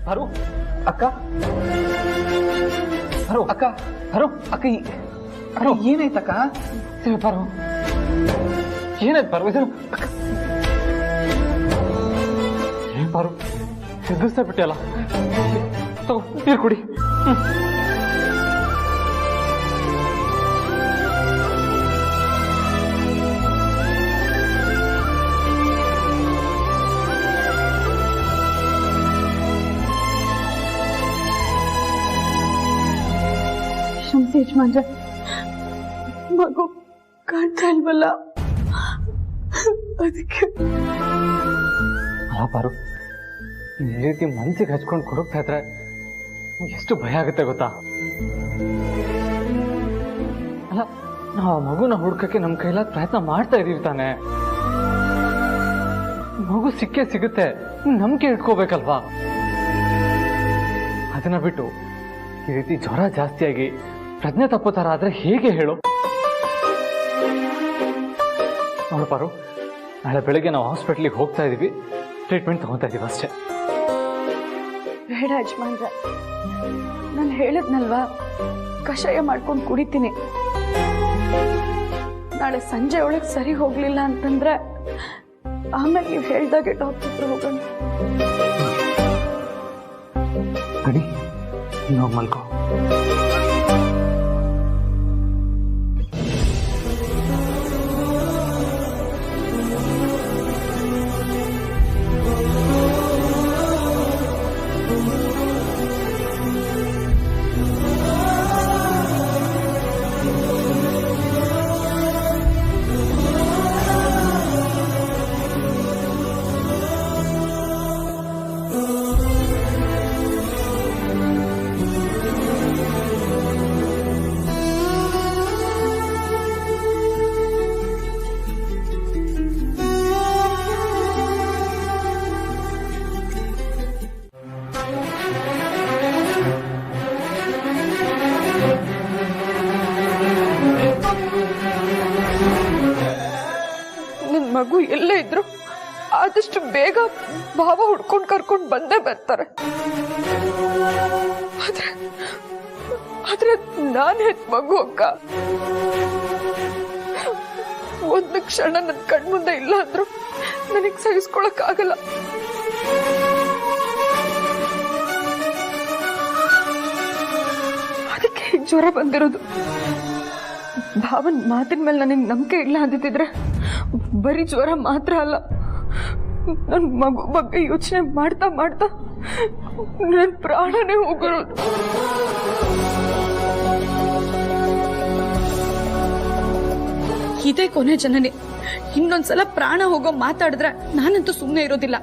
ಪಾರು ಅಕ್ಕ, ಪಾರು ಅಕ್ಕ, ಪಾರು ಅಕ್ಕ, ಪಾರು ಏನಾಯ್ತಕ್ಕ? ಪಾರು ಏನಾಯ್ತು ಪಾರು? ಇದು ಏನ್ ಪಾರು ಸಿದ್ಧಿಸ್ತಾ ಬಿಟ್ಟಲ್ಲ? ತಗೋ ನೀರು ಕುಡಿ. ಯಜಮಾನ್ರೆ, ಮಗು ಕಾಣ್ತಾ ಇಲ್ವಲ್ಲ, ಅದಕ್ಕೆ. ಅಲ್ಲ ಪಾರು, ಈ ರೀತಿ ಮನ್ಸಿಗೆ ಹಚ್ಕೊಂಡು ಕೊಡಕ್ತಾ ಇದ್ರೆ ಎಷ್ಟು ಭಯ ಆಗುತ್ತೆ ಗೊತ್ತಾ? ಅಲ್ಲ, ನಾವು ಮಗುನ ಹುಡ್ಕಕ್ಕೆ ನಮ್ಮ ಕೈಲಾದ ಪ್ರಯತ್ನ ಮಾಡ್ತಾ ಇದೀವಿ ತಾನೆ. ಮಗು ಸಿಕ್ಕೇ ಸಿಗುತ್ತೆ, ನಂಬಿಕೆ ಇಟ್ಕೋಬೇಕಲ್ವಾ? ಅದನ್ನ ಬಿಟ್ಟು ಈ ರೀತಿ ಜ್ವರ ಜಾಸ್ತಿಯಾಗಿ ಪ್ರಜ್ಞೆ ತಪ್ಪೋ ಥರ ಆದ್ರೆ ಹೇಗೆ ಹೇಳು? ನೋಡು ಪಾರು, ನಾಳೆ ಬೆಳಗ್ಗೆ ನಾವು ಹಾಸ್ಪಿಟ್ಲಿಗೆ ಹೋಗ್ತಾ ಇದೀವಿ, ಟ್ರೀಟ್ಮೆಂಟ್ ತಗೋತಾ ಇದೀವಿ ಅಷ್ಟೇ. ಬೇಡ ಯಜಮಾನ್ರೆ, ನಾನು ಹೇಳಿದ್ನಲ್ವಾ, ಕಷಾಯ ಮಾಡ್ಕೊಂಡು ಕುಡಿತೀನಿ. ನಾಳೆ ಸಂಜೆ ಒಳಗೆ ಸರಿ ಹೋಗ್ಲಿಲ್ಲ ಅಂತಂದ್ರೆ ಆಮೇಲೆ ನೀವು ಹೇಳ್ದಾಗೆ ಡಾಕ್ಟರ್ ಹತ್ರ ಹೋಗೋಣ. ಗಡಿ, ನೀನು ಮಲ್ಕೋ. ಮಗು ಎಲ್ಲೇ ಇದ್ರು ಆದಷ್ಟು ಬೇಗ ಭಾವ ಹುಡ್ಕೊಂಡು ಕರ್ಕೊಂಡು ಬಂದೇ ಬರ್ತಾರೆ. ಆದ್ರೆ ನಾನು ಹೆತ್ ಮಗು ಅಕ್ಕ, ಒಂದು ಕ್ಷಣ ನನ್ನ ಕಣ್ಮುಂದೆ ಇಲ್ಲ ಅಂದ್ರು ನನಗ್ ಸಹಿಸ್ಕೊಳಕ್ ಆಗಲ್ಲ. ಅದಕ್ಕೆ ಜ್ವರ ಬಂದಿರೋದು. ಭಾವನ್ ಮಾತಿನ ಮೇಲೆ ನನಗೆ ನಂಬಿಕೆ ಇಲ್ಲ ಅಂದಿದ್ರೆ ಬರೀ ಜ್ವರ ಮಾತ್ರ ಅಲ್ಲ, ನನ್ ಮಗು ಬಗ್ಗೆ ಯೋಚನೆ ಮಾಡ್ತಾ ಮಾಡ್ತಾ ನನ್ ಪ್ರಾಣನೇ ಹೋಗಿರೋದು. ಇದೇ ಕೊನೆ ಜನನೇ. ಇನ್ನೊಂದ್ಸಲ ಪ್ರಾಣ ಹೋಗೋ ಮಾತಾಡಿದ್ರೆ ನಾನಂತೂ ಸುಮ್ಮನೆ ಇರೋದಿಲ್ಲ.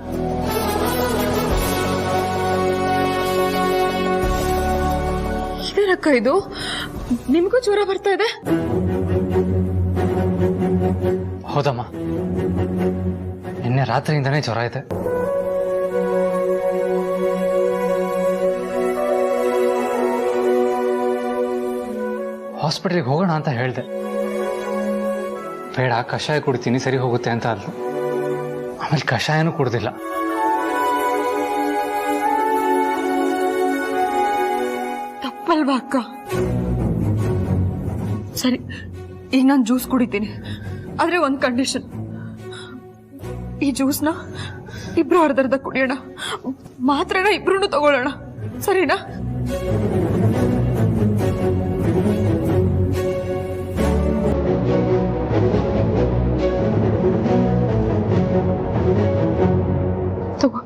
ಇದೇನಕ್ಕ ಇದು? ನಿಮಗೂ ಜ್ವರ ಬರ್ತಾ ಇದೆ? ಹೌದಮ್ಮ, ನಿನ್ನೆ ರಾತ್ರಿಯಿಂದನೇ ಜ್ವರ ಇದೆ. ಹಾಸ್ಪಿಟಲ್ಗೆ ಹೋಗೋಣ ಅಂತ ಹೇಳಿದೆ. ಬೇಡ, ಕಷಾಯ ಕುಡ್ತೀನಿ ಸರಿ ಹೋಗುತ್ತೆ ಅಂತ ಅಂದ್ರು. ಆಮೇಲೆ ಕಷಾಯನೂ ಕುಡ್ದಿಲ್ಲ. ತಪ್ಪಲ್ವಾ ಅಕ್ಕ? ಸರಿ, ಈಗ ನಾನು ಜ್ಯೂಸ್ ಕುಡಿತೀನಿ. ಆದ್ರೆ ಒಂದ್ ಕಂಡೀಷನ್, ಈ ಜ್ಯೂಸ್ನ ಇಬ್ರು ಅರ್ಧರ್ಧ ಕುಡಿಯೋಣ, ಮಾತ್ರನ ಇಬ್ರು ತಗೊಳ್ಳೋಣ, ಸರಿನಾ? ತಗೋ.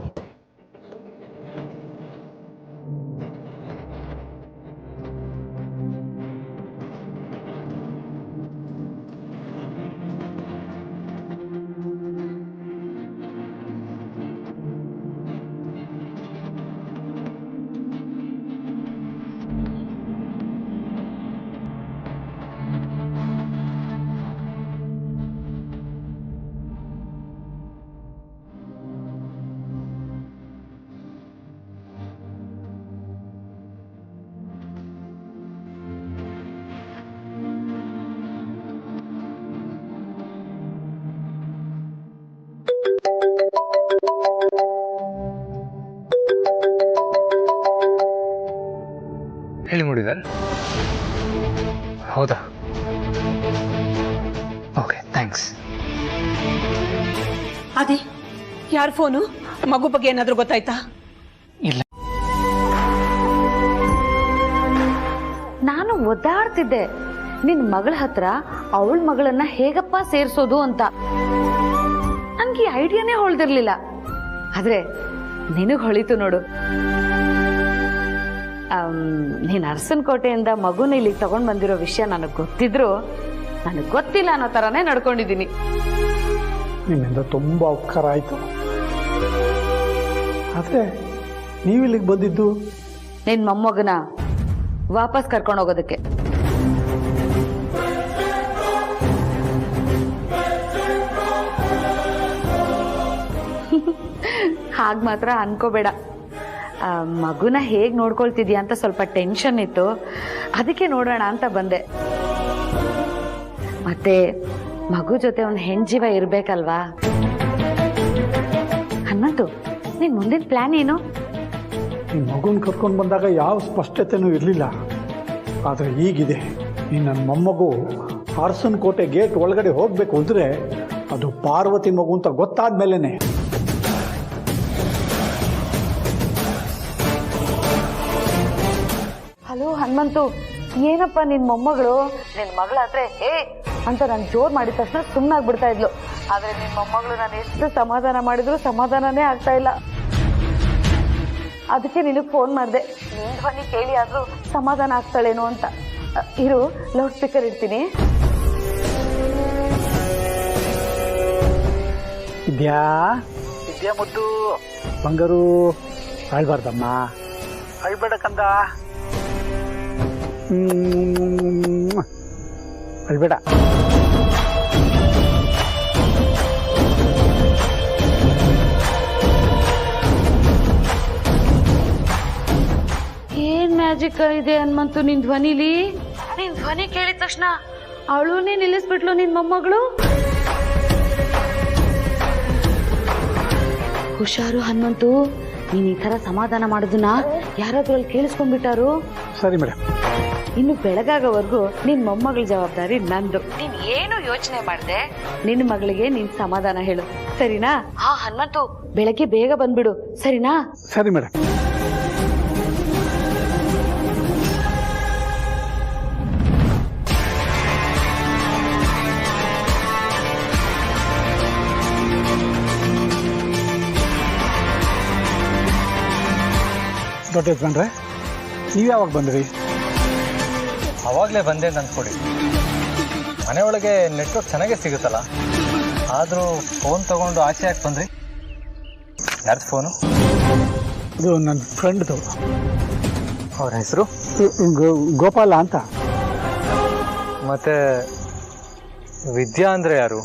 ಅದೇ ಯಾರ ಫೋನು? ಮಗು ಬಗ್ಗೆ ಏನಾದರೂ ಗೊತ್ತಾಯ್ತಾ? ಇಲ್ಲ. ನಾನು ಒದ್ದಾಡ್ತಿದ್ದೆ ನಿನ್ ಮಗಳ ಹತ್ರ ಅವಳ ಮಗಳನ್ನ ಹೇಗಪ್ಪ ಸೇರ್ಸೋದು ಅಂತ. ನನ್ಗೆ ಐಡಿಯಾನೇ ಹೊಳ್ದಿರ್ಲಿಲ್ಲ. ಆದ್ರೆ ನಿನಗ್ ಹೊಳಿತು ನೋಡು. ನೀನ್ ಅರಸನಕೋಟೆಯಿಂದ ಮಗುನ ಇಲ್ಲಿಗೆ ತಗೊಂಡ್ ಬಂದಿರೋ ವಿಷಯ ನನಗ್ ಗೊತ್ತಿದ್ರು ನನಗ್ ಗೊತ್ತಿಲ್ಲ ಅನ್ನೋ ತರಾನೇ ನಡ್ಕೊಂಡಿದ್ದೀನಿ. ನಿಮ್ಮಿಂದ ತುಂಬಾ ಉಪಕಾರ ಆಯ್ತು. ಆದ್ರೆ ನೀವಿಲ್ಲಿಗೆ ಬಂದಿದ್ದು ನಿನ್ ಮೊಮ್ಮಗನ ವಾಪಸ್ ಕರ್ಕೊಂಡು ಹೋಗೋದಕ್ಕೆ. ಹಾಗ್ ಮಾತ್ರ ಅನ್ಕೋಬೇಡ. ಮಗುನ ಹೇಗ್ ನೋಡ್ಕೊಳ್ತಿದ್ಯಾ ಅಂತ ಸ್ವಲ್ಪ ಟೆನ್ಷನ್ ಇತ್ತು, ಅದಕ್ಕೆ ನೋಡೋಣ ಅಂತ ಬಂದೆ. ಮತ್ತೆ ಮಗು ಜೊತೆ ಒಂದು ಹೆಣ್ಜೀವ ಇರ್ಬೇಕಲ್ವಾ? ಹನುಮಂತು, ನಿನ್ ಮುಂದಿನ ಪ್ಲಾನ್ ಏನು? ಈ ಮಗುನ ಕರ್ಕೊಂಡು ಬಂದಾಗ ಯಾವ ಸ್ಪಷ್ಟತೆನೂ ಇರಲಿಲ್ಲ. ಆದರೆ ಈಗಿದೆ. ಈ ನನ್ನ ಮೊಮ್ಮಗು ಅರಸನಕೋಟೆ ಗೇಟ್ ಒಳಗಡೆ ಹೋಗಬೇಕು ಅಂದರೆ ಅದು ಪಾರ್ವತಿ ಮಗು ಅಂತ ಗೊತ್ತಾದ ಮೇಲೇನೆ. ಹಲೋ ಹನುಮಂತು, ಏನಪ್ಪ ನಿನ್ ಮೊಮ್ಮಗಳು? ನಿನ್ ಮಗಳಾದ್ರೆ ಏ ಅಂತ ನಾನು ಜೋರ್ ಮಾಡಿದ ತಕ್ಷಣ ಸುಮ್ಮನಾಗ್ಬಿಡ್ತಾ ಇದ್ಲು. ಆದ್ರೆ ನಿನ್ ಮೊಮ್ಮಗಳು ನಾನು ಎಷ್ಟು ಸಮಾಧಾನ ಮಾಡಿದ್ರು ಸಮಾಧಾನನೇ ಆಗ್ತಾ ಇಲ್ಲ. ಅದಕ್ಕೆ ನಿನಗೆ ಫೋನ್ ಮಾಡಿದೆ, ನಿನ್ ಧ್ವನಿ ಕೇಳಿ ಆದ್ರೂ ಸಮಾಧಾನ ಆಗ್ತಾಳೇನೋ ಅಂತ. ಇರು, ಲೌಡ್ ಸ್ಪೀಕರ್ ಇಡ್ತೀನಿ. ಇದ್ಯಾ ಮುದ್ದು ಬಂಗಾರು, ಅಳ್ಬಾರ್ದಮ್ಮ, ಅಳ್ಬೇಡ ಕಂದ, ಅಳ್ಬೇಡ. ಏನ್ ಮ್ಯಾಜಿಕ್ ಇದೆ ಹನುಮಂತು ನಿನ್ ಧ್ವನಿಲಿ? ನಿನ್ ಧ್ವನಿ ಕೇಳಿದ ತಕ್ಷಣ ಅವಳುನೇ ನಿಲ್ಲಿಸ್ಬಿಟ್ಲು ನಿನ್ ಮೊಮ್ಮಗಳು. ಹುಷಾರು ಹನುಮಂತು, ನೀನ್ ಈ ತರ ಸಮಾಧಾನ ಮಾಡೋದನ್ನ ಯಾರಾದ್ರೂ ಅಲ್ಲಿ ಕೇಳಿಸ್ಕೊಂಡ್ಬಿಟ್ಟಾರು. ಸರಿ ಮೇಡಮ್. ಇನ್ನು ಬೆಳಗಾಗವರೆಗೂ ನಿನ್ ಮೊಮ್ಮಗಳ ಜವಾಬ್ದಾರಿ ನಂದು. ನೀನ್ ಏನು ಯೋಚನೆ ಮಾಡ್ದೆ, ನಿನ್ ಮಗಳಿಗೆ ನೀನ್ ಸಮಾಧಾನ ಹೇಳು, ಸರಿನಾ? ಹಾ ಹನುಮಂತು, ಬೆಳಗ್ಗೆ ಬೇಗ ಬಂದ್ಬಿಡು, ಸರಿನಾ? ಸರಿ ಮೇಡಮ್. ದೊಡ್ಡ ಯಜಮಾನ್ರೆ, ನೀವು ಯಾವಾಗ ಬಂದ್ರಿ? ಅವಾಗಲೇ ಬಂದೆ ಅಂತ ಅಂದ್ಕೊಡಿ. ಮನೆಯೊಳಗೆ ನೆಟ್ವರ್ಕ್ ಚೆನ್ನಾಗೇ ಸಿಗುತ್ತಲ್ಲ. ಆದರೂ ಫೋನ್ ತಗೊಂಡು ಆಚೆ ಯಾಕೆ ಬಂದ್ರಿ? ಯಾರ್ದು ಫೋನು? ಇದು ನನ್ನ ಫ್ರೆಂಡ್ದು. ಅವ್ರ ಹೆಸರು ಗೋಪಾಲ ಅಂತ. ಮತ್ತೆ ವಿದ್ಯಾ ಅಂದರೆ ಯಾರು?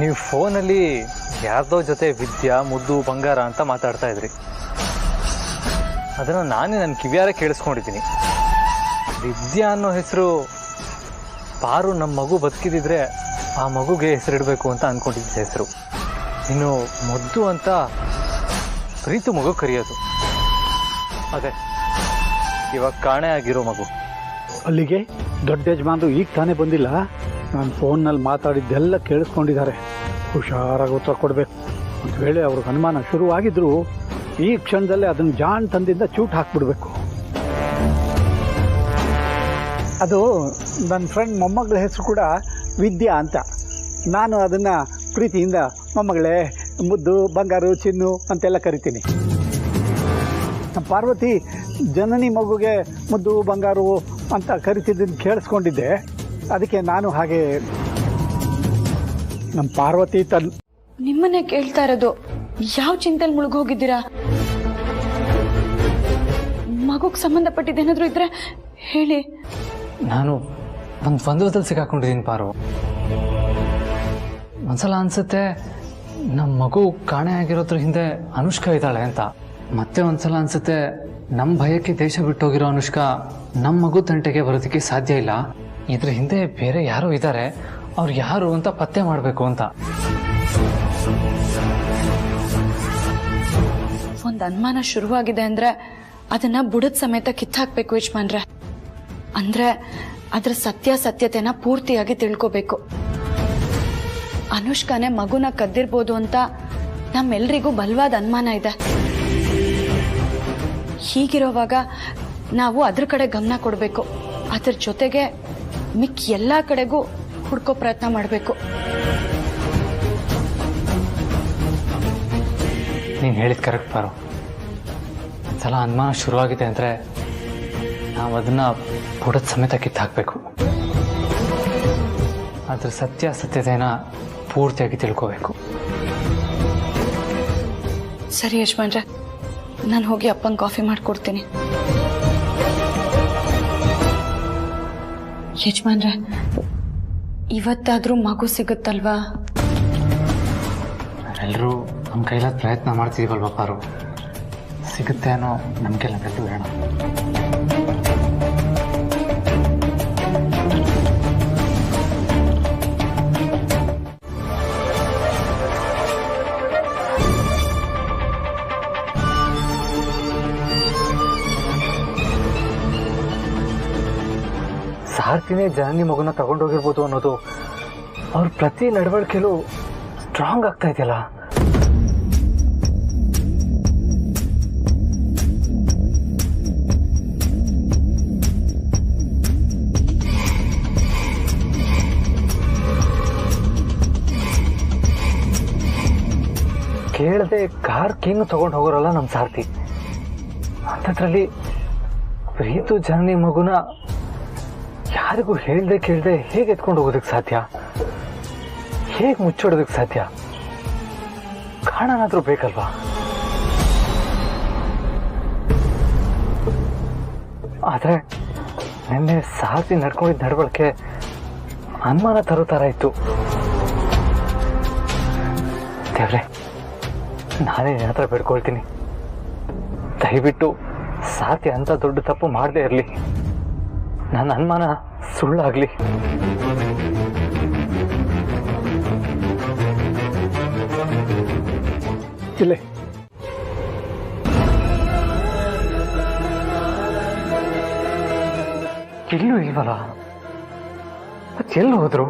ನೀವು ಫೋನಲ್ಲಿ ಯಾರ್ದೋ ಜೊತೆ ವಿದ್ಯಾ, ಮುದ್ದು, ಬಂಗಾರ ಅಂತ ಮಾತಾಡ್ತಾ ಇದ್ರಿ. ಅದನ್ನು ನಾನೇ ನನ್ನ ಕಿವಿಯಾರೆ ಕೇಳಿಸ್ಕೊಂಡಿದ್ದೀನಿ. ವಿದ್ಯಾ ಅನ್ನೋ ಹೆಸರು ಪಾರು ನಮ್ಮ ಮಗು ಬದುಕಿದಿದ್ರೆ ಆ ಮಗುಗೆ ಹೆಸರಿಡಬೇಕು ಅಂತ ಅಂದ್ಕೊಂಡಿದ್ದ ಹೆಸರು. ಇನ್ನು ಮುದ್ದು ಅಂತ ಪ್ರೀತು ಮಗು ಕರೆಯೋದು. ಅದೇ ಇವಾಗ ಕಾಣೆ ಆಗಿರೋ ಮಗು. ಅಲ್ಲಿಗೆ ದೊಡ್ಡ ಯಜಮಾನ್ರು ಈಗ ತಾನೇ ಬಂದಿಲ್ಲ. ನಾನು ಫೋನ್ನಲ್ಲಿ ಮಾತಾಡಿದ್ದೆಲ್ಲ ಕೇಳಿಸ್ಕೊಂಡಿದ್ದಾರೆ. ಹುಷಾರಾಗಿ ಉತ್ತರ ಕೊಡಬೇಕು. ಒಂದು ವೇಳೆ ಅವ್ರಿಗೆ ಅನುಮಾನ ಶುರುವಾಗಿದ್ರು ಈ ಕ್ಷಣದಲ್ಲೇ ಅದನ್ನು ಜಾಣ್ ತಂದಿಂದ ಚೂಟ್ ಹಾಕ್ಬಿಡ್ಬೇಕು. ಅದು ನನ್ನ ಫ್ರೆಂಡ್ ಮೊಮ್ಮಗಳ ಹೆಸರು ಕೂಡ ವಿದ್ಯಾ ಅಂತ. ನಾನು ಅದನ್ನು ಪ್ರೀತಿಯಿಂದ ಮೊಮ್ಮಗಳೇ, ಮುದ್ದು, ಬಂಗಾರು, ಚಿನ್ನು ಅಂತೆಲ್ಲ ಕರಿತೀನಿ. ನಮ್ಮ ಪಾರ್ವತಿ ಜನನಿ ಮಗುಗೆ ಮುದ್ದು, ಬಂಗಾರು ಅಂತ ಕರಿತಿದ್ದನ್ನು ಕೇಳಿಸ್ಕೊಂಡಿದ್ದೆ. ಅದಕ್ಕೆ ನಾನು ಹಾಗೆ ನಮ್ಮ ಪಾರ್ವತಿ ನಿಮ್ಮನ್ನೇ ಕೇಳ್ತಾ ಇರೋದು. ಯಾವ ಚಿಂತೆಯಲ್ಲಿ ಮುಳುಗೋಗಿದ್ದೀರಾ? ಮಗುಗೆ ಸಂಬಂಧಪಟ್ಟಿದ್ದೇನಾದ್ರೂ ಇದ್ರೆ ಹೇಳಿ. ನಾನು ಒಂದು ದ್ವಂದ್ವದಲ್ಲಿ ಸಿಕ್ಕಾಕೊಂಡಿದ್ದೀನಿ ಪಾರು. ಒಂದ್ಸಲ ಅನ್ಸುತ್ತೆ ನಮ್ಮ ಮಗು ಕಾಣೆ ಆಗಿರೋದ್ರ ಹಿಂದೆ ಅನುಷ್ಕಾ ಇದ್ದಾಳೆ ಅಂತ. ಮತ್ತೆ ಒಂದ್ಸಲ ಅನ್ಸುತ್ತೆ ನಮ್ಮ ಭಯಕ್ಕೆ ದೇಶ ಬಿಟ್ಟೋಗಿರೋ ಅನುಷ್ಕಾ ನಮ್ಮ ಮಗು ತಂಟೆಗೆ ಬರೋದಕ್ಕೆ ಸಾಧ್ಯ ಇಲ್ಲ, ಇದ್ರ ಹಿಂದೆ ಬೇರೆ ಯಾರೋ ಇದ್ದಾರೆ, ಅವ್ರು ಯಾರು ಅಂತ ಪತ್ತೆ ಮಾಡಬೇಕು ಅಂತ. ಒಂದು ಅನುಮಾನ ಶುರುವಾಗಿದೆ ಅಂದ್ರೆ ಅದನ್ನ ಬುಡದ ಸಮೇತ ಕಿತ್ತಾಕ್ಬೇಕು ಯಜಮಾನ್ರೆ. ಅಂದ್ರೆ ಅದ್ರ ಸತ್ಯಾಸತ್ಯತೆನ ಪೂರ್ತಿಯಾಗಿ ತಿಳ್ಕೋಬೇಕು. ಅನುಷ್ಕಾನೇ ಮಗುನ ಕದ್ದಿರ್ಬೋದು ಅಂತ ನಮ್ಮೆಲ್ರಿಗೂ ಬಲವಾದ ಅನುಮಾನ ಇದೆ. ಹೀಗಿರೋವಾಗ ನಾವು ಅದ್ರ ಕಡೆ ಗಮನ ಕೊಡಬೇಕು. ಅದ್ರ ಜೊತೆಗೆ ಮಿಕ್ಕ ಎಲ್ಲ ಕಡೆಗೂ ಹುಡ್ಕೋ ಪ್ರಯತ್ನ ಮಾಡಬೇಕು. ನೀನು ಹೇಳಿದ ಕರೆಕ್ಟ್ ಪಾರು. ಸಲ ಅನುಮಾನ ಶುರುವಾಗಿದೆ ಅಂದರೆ ನಾವು ಅದನ್ನು ಬುಡದ ಸಮೇತ ಕಿತ್ತಾಕಬೇಕು. ಅದ್ರ ಸತ್ಯಾಸತ್ಯತೆನ ಪೂರ್ತಿಯಾಗಿ ತಿಳ್ಕೋಬೇಕು. ಸರಿ ಯಜಮಾನ್ರೆ, ನಾನು ಹೋಗಿ ಅಪ್ಪಂಗೆ ಕಾಫಿ ಮಾಡಿಕೊಡ್ತೀನಿ. ಯಜಮಾನ್ರೆ, ಇವತ್ತಾದರೂ ಮಗು ಸಿಗುತ್ತಲ್ವಾ? ನಾವೆಲ್ಲರೂ ನಮ್ಮ ಕೈಲಾದ ಪ್ರಯತ್ನ ಮಾಡ್ತಿದ್ದೀವಲ್ವ ಪಾರು. ಸಿಗುತ್ತೆ ಅನ್ನೋ ನಮಗೆ ನಮ್ಮೆಲ್ಲರೂ ಬೇಡ. ಸಾರ್ತಿನೇ ಜನನಿ ಮಗುನ ತಗೊಂಡೋಗಿರ್ಬೋದು ಅನ್ನೋದು ಅವ್ರ ಪ್ರತಿ ನಡವಳಿಕೆಯಲ್ಲೂ ಸ್ಟ್ರಾಂಗ್ ಆಗ್ತಾ ಇದೆಯಲ್ಲ. ಕೇಳದೆ ಕಾರ್ ಕೀನು ತಗೊಂಡು ಹೋಗೋರಲ್ಲ ನಮ್ಮ ಸಾರ್ತಿ. ಅಂಥದ್ರಲ್ಲಿ ಪ್ರೀತು ಜನನಿ ಮಗುನ ಯಾರಿಗೂ ಹೇಳ್ದೆ ಕೇಳ್ದೆ ಹೇಗೆ ಎತ್ಕೊಂಡು ಹೋಗೋದಕ್ಕೆ ಸಾಧ್ಯ? ಹೇಗೆ ಮುಚ್ಚೋಡೋದಕ್ಕೆ ಸಾಧ್ಯ? ಕಾರಣನಾದ್ರೂ ಬೇಕಲ್ವಾ? ಆದ್ರೆ ನಿನ್ನೆ ಸಾರ್ತಿ ನಡ್ಕೊಂಡಿದ್ದ ನಡವಳಿಕೆ ಅನುಮಾನ ತರೋ ಥರ ಇತ್ತು. ದೇವ್ರೆ, ನಾನೇ ನಿನ್ನ ಹತ್ರ ಬೇಡ್ಕೊಳ್ತೀನಿ, ದಯವಿಟ್ಟು ಸಾರ್ತಿ ಅಂತ ದೊಡ್ಡ ತಪ್ಪು ಮಾಡದೇ ಇರಲಿ. ನನ್ನ ಅನುಮಾನ ಸುಳ್ಳಾಗ್ಲಿ. ಇಲ್ಲೇ ಇಲ್ಲೂ ಇಲ್ವಲ್ಲ, ಎಲ್ಲಿ ಹೋದ್ರು?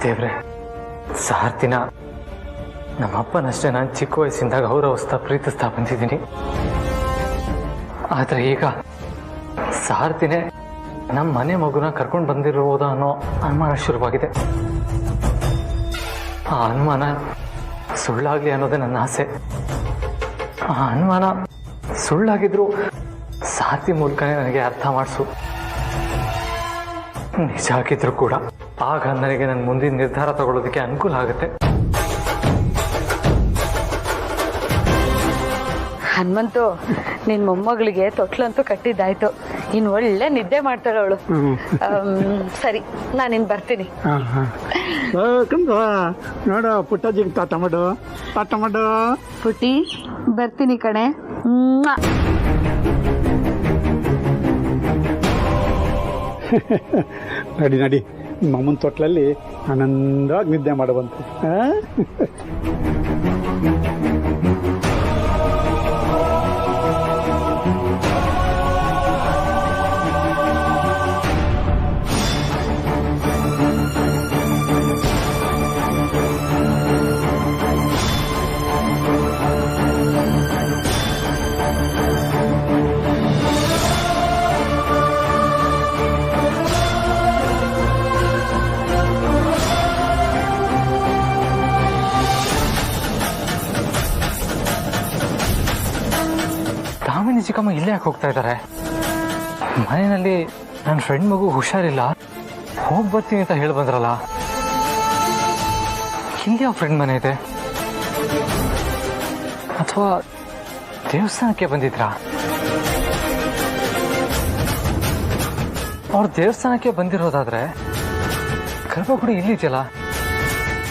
ದೇವ್ರೆ, ಸಾರ್ತಿನ ನಮ್ಮಪ್ಪನಷ್ಟೇ ನಾನು ಚಿಕ್ಕ ವಯಸ್ಸಿಂದ ಗೌರವಿಸ್ತಾ ಪ್ರೀತಿಸ್ತಾ ಬಂದಿದ್ದೀನಿ. ಆದರೆ ಈಗ ಸಾರ್ತಿನೇ ನಮ್ಮ ಮನೆ ಮಗುನ ಕರ್ಕೊಂಡು ಬಂದಿರ್ಬೋದ ಅನ್ನೋ ಅನುಮಾನ ಶುರುವಾಗಿದೆ. ಆ ಅನುಮಾನ ಸುಳ್ಳಾಗ್ಲಿ ಅನ್ನೋದೇ ನನ್ನ ಆಸೆ. ಆ ಅನುಮಾನ ಸುಳ್ಳಾಗಿದ್ರು ಸಾರ್ತಿ ಮೂಲಕನೇ ನನಗೆ ಅರ್ಥ ಮಾಡಿಸು. ನಿಜ ಆಗಿದ್ರು ಕೂಡ ಆಗ ನನಗೆ ನನ್ನ ಮುಂದಿನ ನಿರ್ಧಾರ ತಗೊಳ್ಳೋದಕ್ಕೆ ಅನುಕೂಲ ಆಗುತ್ತೆ. ಹನುಮಂತು, ನಿನ್ ಮೊಮ್ಮಗಳಿಗೆ ತೊಟ್ಲಂತೂ ಕಟ್ಟಿದ್ದಾಯ್ತು. ಇನ್ ಒಳ್ಳೆ ನಿದ್ದೆ ಮಾಡ್ತಾಳೆ ಅವಳು. ಸರಿ, ನಾನಿನ್ ಬರ್ತೀನಿ. ನೋಡ ಪುಟ್ಟಜ್ಜಿಗೆ ತಾತ ಮಾಡು, ತಾತ ಮಾಡು. ಪುಟ್ಟಿ, ಬರ್ತೀನಿ ಕಣೆ. ನಡಿ ನಡಿ, ಮಾಮನ ತೊಟ್ಲಲ್ಲಿ ಆನಂದವಾಗಿ ನಿದ್ದೆ ಮಾಡುವಂತೆ. ದಾಮಿನಿ ಚಿಕ್ಕಮ್ಮ ಇಲ್ಲೇ ಯಾಕೆ ಹೋಗ್ತಾ ಇದ್ದಾರೆ? ಮನೆಯಲ್ಲಿ ನನ್ನ ಫ್ರೆಂಡ್ ಮಗು ಹುಷಾರಿಲ್ಲ, ಹೋಗಿ ಬರ್ತೀನಿ ಅಂತ ಹೇಳಿ ಬಂದ್ರಲ್ಲ. ಇಲ್ಲಿ ಯಾವ ಫ್ರೆಂಡ್ ಮನೆ ಇದೆ? ಅಥವಾ ದೇವಸ್ಥಾನಕ್ಕೆ ಬಂದಿದ್ರಾ? ಅವ್ರ ದೇವಸ್ಥಾನಕ್ಕೆ ಬಂದಿರೋದಾದ್ರೆ ಗರ್ಭಗುಡಿ ಇಲ್ಲಿದೆಯಲ್ಲ,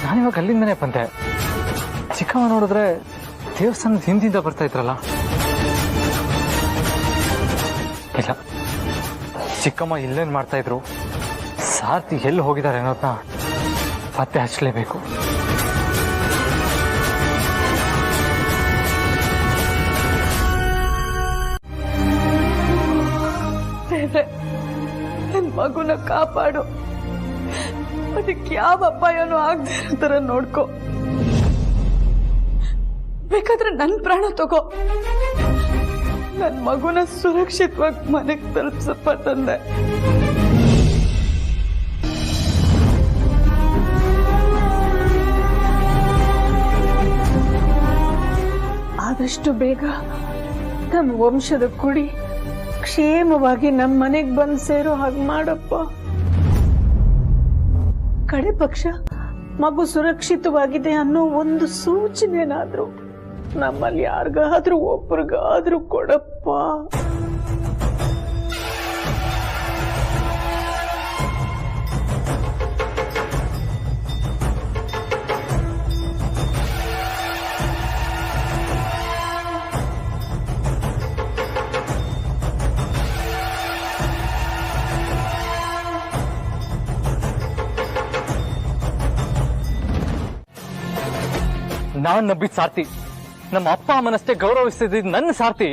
ನಾನಿವಾಗ ಅಲ್ಲಿಂದನೇ ಬಂದೆ. ಚಿಕ್ಕಮ್ಮ ನೋಡಿದ್ರೆ ದೇವಸ್ಥಾನದ ಹಿಂದಿಂದ ಬರ್ತಾ ಇದ್ರಲ್ಲ. ಇಲ್ಲ, ಚಿಕ್ಕಮ್ಮ ಇಲ್ಲೇನು ಮಾಡ್ತಾ ಇದ್ರು, ಸಾರ್ತಿ ಎಲ್ಲಿ ಹೋಗಿದ್ದಾರೆ ಅನ್ನೋದನ್ನ ಪತ್ತೆ ಹಚ್ಚಲೇಬೇಕು. ಮಗುನ ಕಾಪಾಡು. ಅದಕ್ಕೆ ಯಾವ ಅಪಾಯನೂ ಆಗದೆ ಇರೋ ಥರ ನೋಡ್ಕೊ. ಬೇಕಾದ್ರೆ ನನ್ನ ಪ್ರಾಣ ತಗೋ. ನನ್ನ ಮಗುನ ಸುರಕ್ಷಿತವಾಗಿ ಮನೆಗೆ ತಲುಪಿಸಪ್ಪ ತಂದೆ. ಆದಷ್ಟು ಬೇಗ ನಮ್ಮ ವಂಶದ ಕುಡಿ ಕ್ಷೇಮವಾಗಿ ನಮ್ಮ ಮನೆಗೆ ಬಂದು ಸೇರೋ ಹಾಗೆ ಮಾಡಪ್ಪ. ಕಡೆ ಪಕ್ಷ ಮಗು ಸುರಕ್ಷಿತವಾಗಿದೆ ಅನ್ನೋ ಒಂದು ಸೂಚನೆನಾದ್ರೂ ನಮ್ಮಲ್ಲಿ ಯಾರಿಗಾದ್ರೂ ಒಬ್ರಿಗಾದ್ರೂ ಕೊಡಪ್ಪ. ನಾನ್ ನಂಬಿದ ಸಾರ್ಥಿ, ನಮ್ಮ ಅಪ್ಪ ಅಮ್ಮನಷ್ಟೇ ಗೌರವಿಸ್ತಿದ್ದ ನನ್ನ ಸಾರ್ಥಿ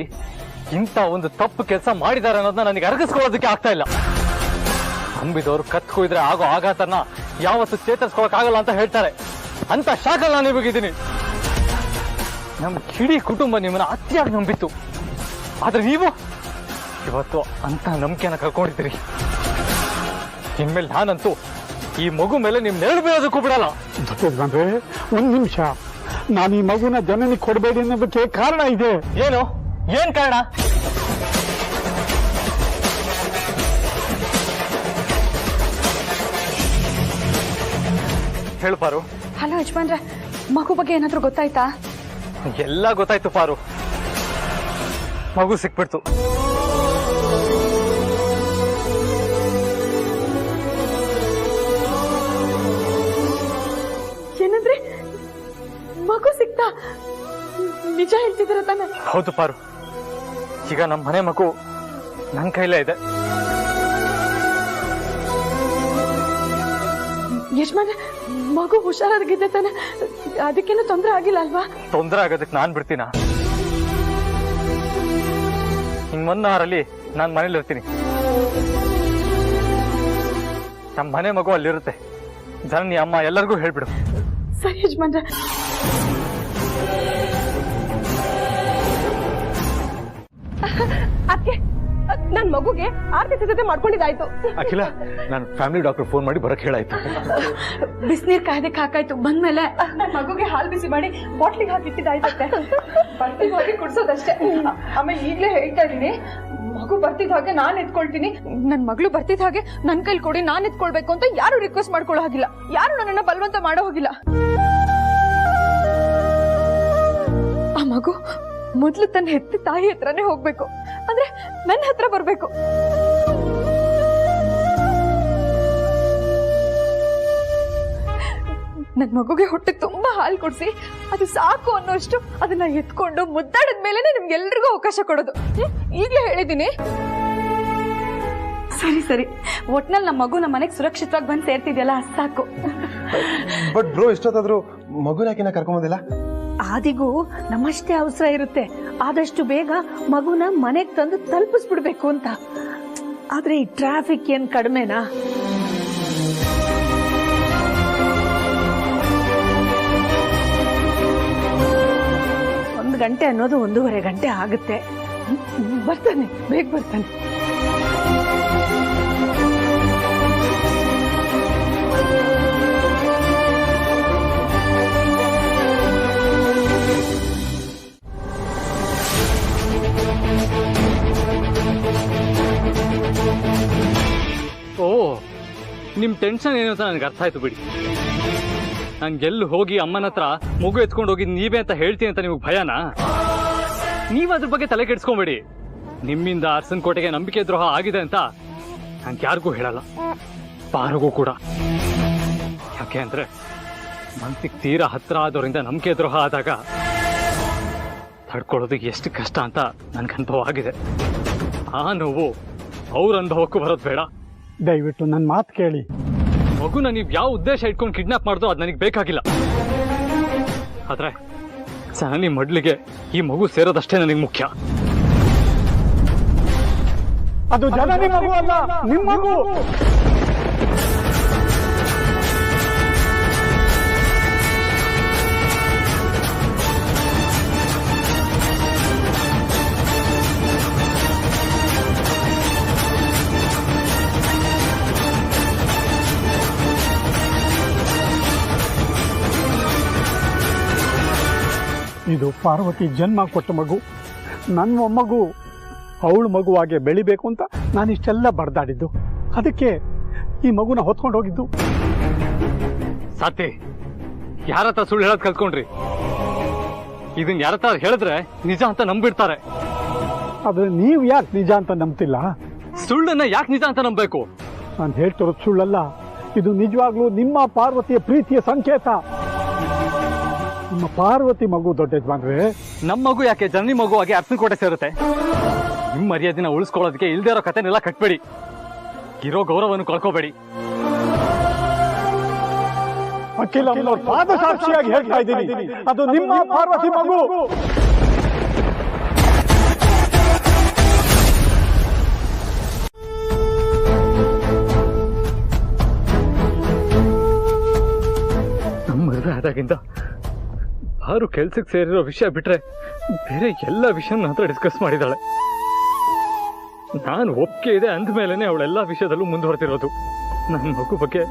ಇಂಥ ಒಂದು ತಪ್ಪು ಕೆಲಸ ಮಾಡಿದ್ದಾರೆ ಅನ್ನೋದನ್ನ ನನಗೆ ಅರಗಿಸ್ಕೊಳ್ಳೋದಕ್ಕೆ ಆಗ್ತಾ ಇಲ್ಲ. ನಂಬಿದವರು ಕತ್ಕೊಯ್ದ್ರೆ ಆಗೋ ಆಘಾತನ ಯಾವತ್ತು ಚೇತರಿಸ್ಕೊಳಕ್ಕಾಗಲ್ಲ ಅಂತ ಹೇಳ್ತಾರೆ. ಅಂತ ಶಾಕಲ್ಲಿ ನಾನು ಇವಾಗಿದ್ದೀನಿ. ನಮ್ಮ ಇಡೀ ಕುಟುಂಬ ನಿಮ್ಮನ್ನ ಅತಿಯಾಗಿ ನಂಬಿತ್ತು. ಆದ್ರೆ ನೀವು ಇವತ್ತು ಅಂತ ನಂಬಿಕೆನ ಕಳ್ಕೊಂಡಿದ್ದೀರಿ. ಇನ್ಮೇಲೆ ನಾನಂತೂ ಈ ಮಗು ಮೇಲೆ ನಿಮ್ ನೆರಳು ಬೀಳೋದಕ್ಕೂ ಬಿಡಲ್ಲ. ಬಂದ್ರೆ ಒಂದ್ ನಿಮಿಷ, ನಾನು ಈ ಮಗುನ ಜನನಿಗೆ ಕೊಡಬೇಡಿ ಅನ್ನೋದಕ್ಕೆ ಕಾರಣ ಇದೆ. ಏನು? ಏನ್ ಕಾರಣ? ಹೇಳು ಪಾರು. ಹಲೋ ಯಜಮಾನ್ರೆ, ಮಗು ಬಗ್ಗೆ ಏನಾದ್ರೂ ಗೊತ್ತಾಯ್ತಾ? ಎಲ್ಲ ಗೊತ್ತಾಯ್ತು ಪಾರು. ಮಗು ಸಿಕ್ಬಿಡ್ತು. ಏನಂದ್ರೆ ಮಗು ಸಿಕ್ತಾ? ನಿಜ ಹೇಳ್ತಿದ್ದೀರ ತಾನೆ? ಹೌದು ಪಾರು. ಈಗ ನಮ್ಮ ಮನೆ ಮಗು ನನ್ನ ಕೈಲೇ ಇದೆ. ಯಜಮಾನ್ರೆ, ಮಗು ಹುಷಾರಾಗಿದೆ ತಾನೆ? ಅದಕ್ಕೇನು ತೊಂದರೆ ಆಗಿಲ್ಲ ಅಲ್ವಾ? ತೊಂದರೆ ಆಗೋದಕ್ಕೆ ನಾನ್ ಬಿಡ್ತೀನ? ಇನ್ 1 ಅವರಲ್ಲಿ ನಾನ್ ಮನೇಲಿ ಇರ್ತೀನಿ. ನಮ್ಮ ಮನೆ ಮಗು ಅಲ್ಲಿರುತ್ತೆ. ಜನನಿ ಅಮ್ಮ ಎಲ್ಲರಿಗೂ ಹೇಳ್ಬಿಡು. ಸರಿ ಯಜಮಾನ್ರೆ. ಅದಕ್ಕೆ ನನ್ ಮಗುಗೆ ಆರ್ತಿ ಸಿದ್ಧತೆ ಮಾಡ್ಕೊಂಡಿದ್ದಾಯ್ತು. ಅಖಿಲ, ನಾನು ಫ್ಯಾಮಿಲಿ ಡಾಕ್ಟರ್ ಫೋನ್ ಮಾಡಿ ಬರಕ್ ಹೇಳಾಯ್ತು. ಬಿಸಿನೀರ್ ಕಾಯ್ದಕ್ಕೆ ಹಾಕಾಯ್ತು. ಬಂದ್ಮೇಲೆ ನನ್ ಮಗುಗೆ ಹಾಲು ಬಿಸಿ ಮಾಡಿ ಬಾಟ್ಲಿಗೆ ಹಾಕಿಟ್ಟಿದ್ದಾಯ್ತಂತೆ. ಬರ್ತಿದ್ ಹೋಗಿ ಕುಡ್ಸೋದಷ್ಟೇ. ಆಮೇಲೆ ಈಗ್ಲೇ ಹೇಳ್ತಾ ಇದೀನಿ, ಮಗು ಬರ್ತಿದ್ ಹಾಗೆ ನಾನ್ ಎತ್ಕೊಳ್ತೀನಿ, ನನ್ ಮಗಳು ಬರ್ತಿದ್ ಹಾಗೆ ನನ್ ಕೈಲಿ ಕೊಡಿ, ನಾನ್ ಎತ್ಕೊಳ್ಬೇಕು ಅಂತ ಯಾರು ರಿಕ್ವೆಸ್ಟ್ ಮಾಡ್ಕೊಳ್ಳೋ ಹಾಗಿಲ್ಲ. ಯಾರು ನನ್ನನ್ನ ಬಲವಂತ ಮಾಡೋ ಹೋಗಿಲ್ಲ. ಆ ಮಗು ಮೊದ್ಲು ತನ್ನ ಹೆತ್ತ ತಾಯಿ ಹತ್ರನೇ ಹೋಗ್ಬೇಕು, ಅಂದ್ರೆ ನನ್ನ ಹತ್ರ ಬರ್ಬೇಕು. ನನ್ ಮಗುಗೆ ಹೊಟ್ಟೆ ತುಂಬಾ ಹಾಲು ಕೊಡ್ಸಿ ಅದು ಸಾಕು ಅನ್ನೋಷ್ಟು ಅದನ್ನ ಎತ್ಕೊಂಡು ಮುದ್ದಾಡದ ಮೇಲೆನೆ ನಿಮ್ಗೆಲ್ರಿಗೂ ಅವಕಾಶ ಕೊಡೋದು. ಈಗ್ಲೇ ಹೇಳಿದೀನಿ. ಸರಿ ಸರಿ, ಒಟ್ನಲ್ಲಿ ನಮ್ಮ ಮಗು ನಮ್ಮ ಮನೆಗೆ ಸುರಕ್ಷಿತವಾಗಿ ಬಂದು ಸೇರ್ತಿದ್ಯಲ್ಲ, ಸಾಕು. ಬಟ್ ಬ್ರೋ, ಇಷ್ಟೊತ್ತಾದ್ರೂ ಮಗುನ ಯಾಕೆ ಕರ್ಕೊಂಬಂದಿಲ್ಲ? ಆದಿಗೂ ನಮ್ಮಷ್ಟೇ ಅವಸರ ಇರುತ್ತೆ. ಆದಷ್ಟು ಬೇಗ ಮಗುನ ಮನೆಗೆ ತಂದು ತಲುಪಿಸ್ಬಿಡ್ಬೇಕು ಅಂತ. ಆದ್ರೆ ಈ ಟ್ರಾಫಿಕ್ ಏನ್ ಕಡಿಮೆನಾ? ಗಂಟೆ ಅನ್ನೋದು 1.5 ಗಂಟೆ ಆಗುತ್ತೆ. ಬರ್ತಾನೆ, ಬೇಗ ಬರ್ತಾನೆ. ಓ, ನಿಮ್ ಟೆನ್ಷನ್ ಏನು ಅಂತ ನನ್ಗೆ ಅರ್ಥ ಆಯ್ತು ಬಿಡಿ. ನನ್ಗೆಲ್ಲಿ ಹೋಗಿ ಅಮ್ಮನ ಹತ್ರ ಮಗು ಎತ್ಕೊಂಡು ಹೋಗಿ ನೀವೇ ಅಂತ ಹೇಳ್ತೀನಿ ಅಂತ ನಿಮಗೆ ಭಯನಾ? ನೀವ್ ಅದ್ರ ಬಗ್ಗೆ ತಲೆ ಕೆಡ್ಸ್ಕೊಂಬೇಡಿ. ನಿಮ್ಮಿಂದ ಅರಸನ್ ಕೋಟೆಗೆ ನಂಬಿಕೆ ದ್ರೋಹ ಆಗಿದೆ ಅಂತ ನಾನು ಯಾರಿಗೂ ಹೇಳಲ್ಲ, ಪಾರಿಗೂ ಕೂಡ. ಯಾಕೆ ಅಂದ್ರೆ ಮನ್ಸಿಗೆ ತೀರಾ ಹತ್ರ ಆದವರಿಂದ ನಂಬಿಕೆ ದ್ರೋಹ ಆದಾಗ ತಡ್ಕೊಳ್ಳೋದು ಎಷ್ಟು ಕಷ್ಟ ಅಂತ ನನ್ಗೆ ಅನುಭವ ಆಗಿದೆ. ಆ ನೋವು ಅವ್ರ ಅನುಭವಕ್ಕೂ ಬರೋದು ಬೇಡ. ದಯವಿಟ್ಟು ನನ್ನ ಮಾತು ಕೇಳಿ. ಮಗುನ ನೀವ್ ಯಾವ ಉದ್ದೇಶ ಇಟ್ಕೊಂಡು ಕಿಡ್ನಾಪ್ ಮಾಡಿದ್ರು ಅದು ನನಗೆ ಬೇಕಾಗಿಲ್ಲ. ಆದ್ರೆ ಜನನಿ ಮಡ್ಲಿಗೆ ಈ ಮಗು ಸೇರೋದಷ್ಟೇ ನನಗೆ ಮುಖ್ಯ. ಅದು ಜನನಿ ಮಗು ಅಲ್ಲ, ನಿಮ್ಮ ಮಗು. ಇದು ಪಾರ್ವತಿ ಜನ್ಮ ಕೊಟ್ಟ ಮಗು, ನನ್ನ ಮೊಮ್ಮಗು. ಅವಳ ಮಗುವಾಗೆ ಬೆಳಿಬೇಕು ಅಂತ ನಾನಿಷ್ಟೆಲ್ಲ ಬಡ್ದಾಡಿದ್ದು. ಅದಕ್ಕೆ ಈ ಮಗುನ ಹೊತ್ಕೊಂಡು ಹೋಗಿದ್ದು. ಸಾತಿ, ಯಾರ ಹತ್ರ ಸುಳ್ಳು ಹೇಳೋದು ಕಲ್ತ್ಕೊಂಡ್ರಿ? ಇದನ್ನ ಯಾರ ಹತ್ರ ಹೇಳಿದ್ರೆ ನಿಜ ಅಂತ ನಂಬಿಡ್ತಾರೆ. ಆದ್ರೆ ನೀವು ಯಾಕೆ ನಿಜ ಅಂತ ನಂಬ್ತಿಲ್ಲ? ಸುಳ್ಳನ್ನ ಯಾಕೆ ನಿಜ ಅಂತ ನಂಬಬೇಕು? ನಾನು ಹೇಳ್ತಿರೋದು ಸುಳ್ಳಲ್ಲ, ಇದು ನಿಜವಾಗ್ಲೂ ನಿಮ್ಮ ಪಾರ್ವತಿಯ ಪ್ರೀತಿಯ ಸಂಕೇತ. ನಿಮ್ಮ ಪಾರ್ವತಿ ಮಗು ದೊಡ್ಡ ಯಜಮಾನ್ರೆ. ನಮ್ಮ ಮಗು ಯಾಕೆ ಜನನಿ ಮಗುವಾಗಿ ಅರ್ಪಣಕೋಟೆ ಸೇರುತ್ತೆ? ನಿಮ್ಮ ಮರ್ಯಾದಿನ ಉಳಿಸ್ಕೊಳ್ಳೋದಕ್ಕೆ ಇಲ್ದೇ ಇರೋ ಕಥೆನೆಲ್ಲ ಕಟ್ಬೇಡಿ, ಇರೋ ಗೌರವವನ್ನು ಕಳ್ಕೋಬೇಡಿ. ಅಖಿಲ ಪಾದ ಸಾಕ್ಷಿಯಾಗಿ ಹೇಳ್ತಾ ಇದ್ದೀನಿ, ಅದು ನಿಮ್ಮ ಪಾರ್ವತಿ ಮಗು. ನಮ್ಮ ಮದುವೆ ಆದಾಗಿಂದ ಯಾರು ಕೆಲ್ಸಕ್ಕೆ ಸೇರಿರೋ ವಿಷಯ ಬಿಟ್ರೆ ಬೇರೆ ಎಲ್ಲ ವಿಷಯ ನನ್ನ ಹತ್ರ ಡಿಸ್ಕಸ್ ಮಾಡಿದಾಳೆ. ನಾನು ಒಪ್ಪಿಗೆ ಇದೆ ಅಂದಮೇಲೆ ಅವಳೆಲ್ಲ ವಿಷಯದಲ್ಲೂ ಮುಂದುವರೆದಿರೋದು. ನನ್ನ ಮಗು ಬಗ್ಗೆ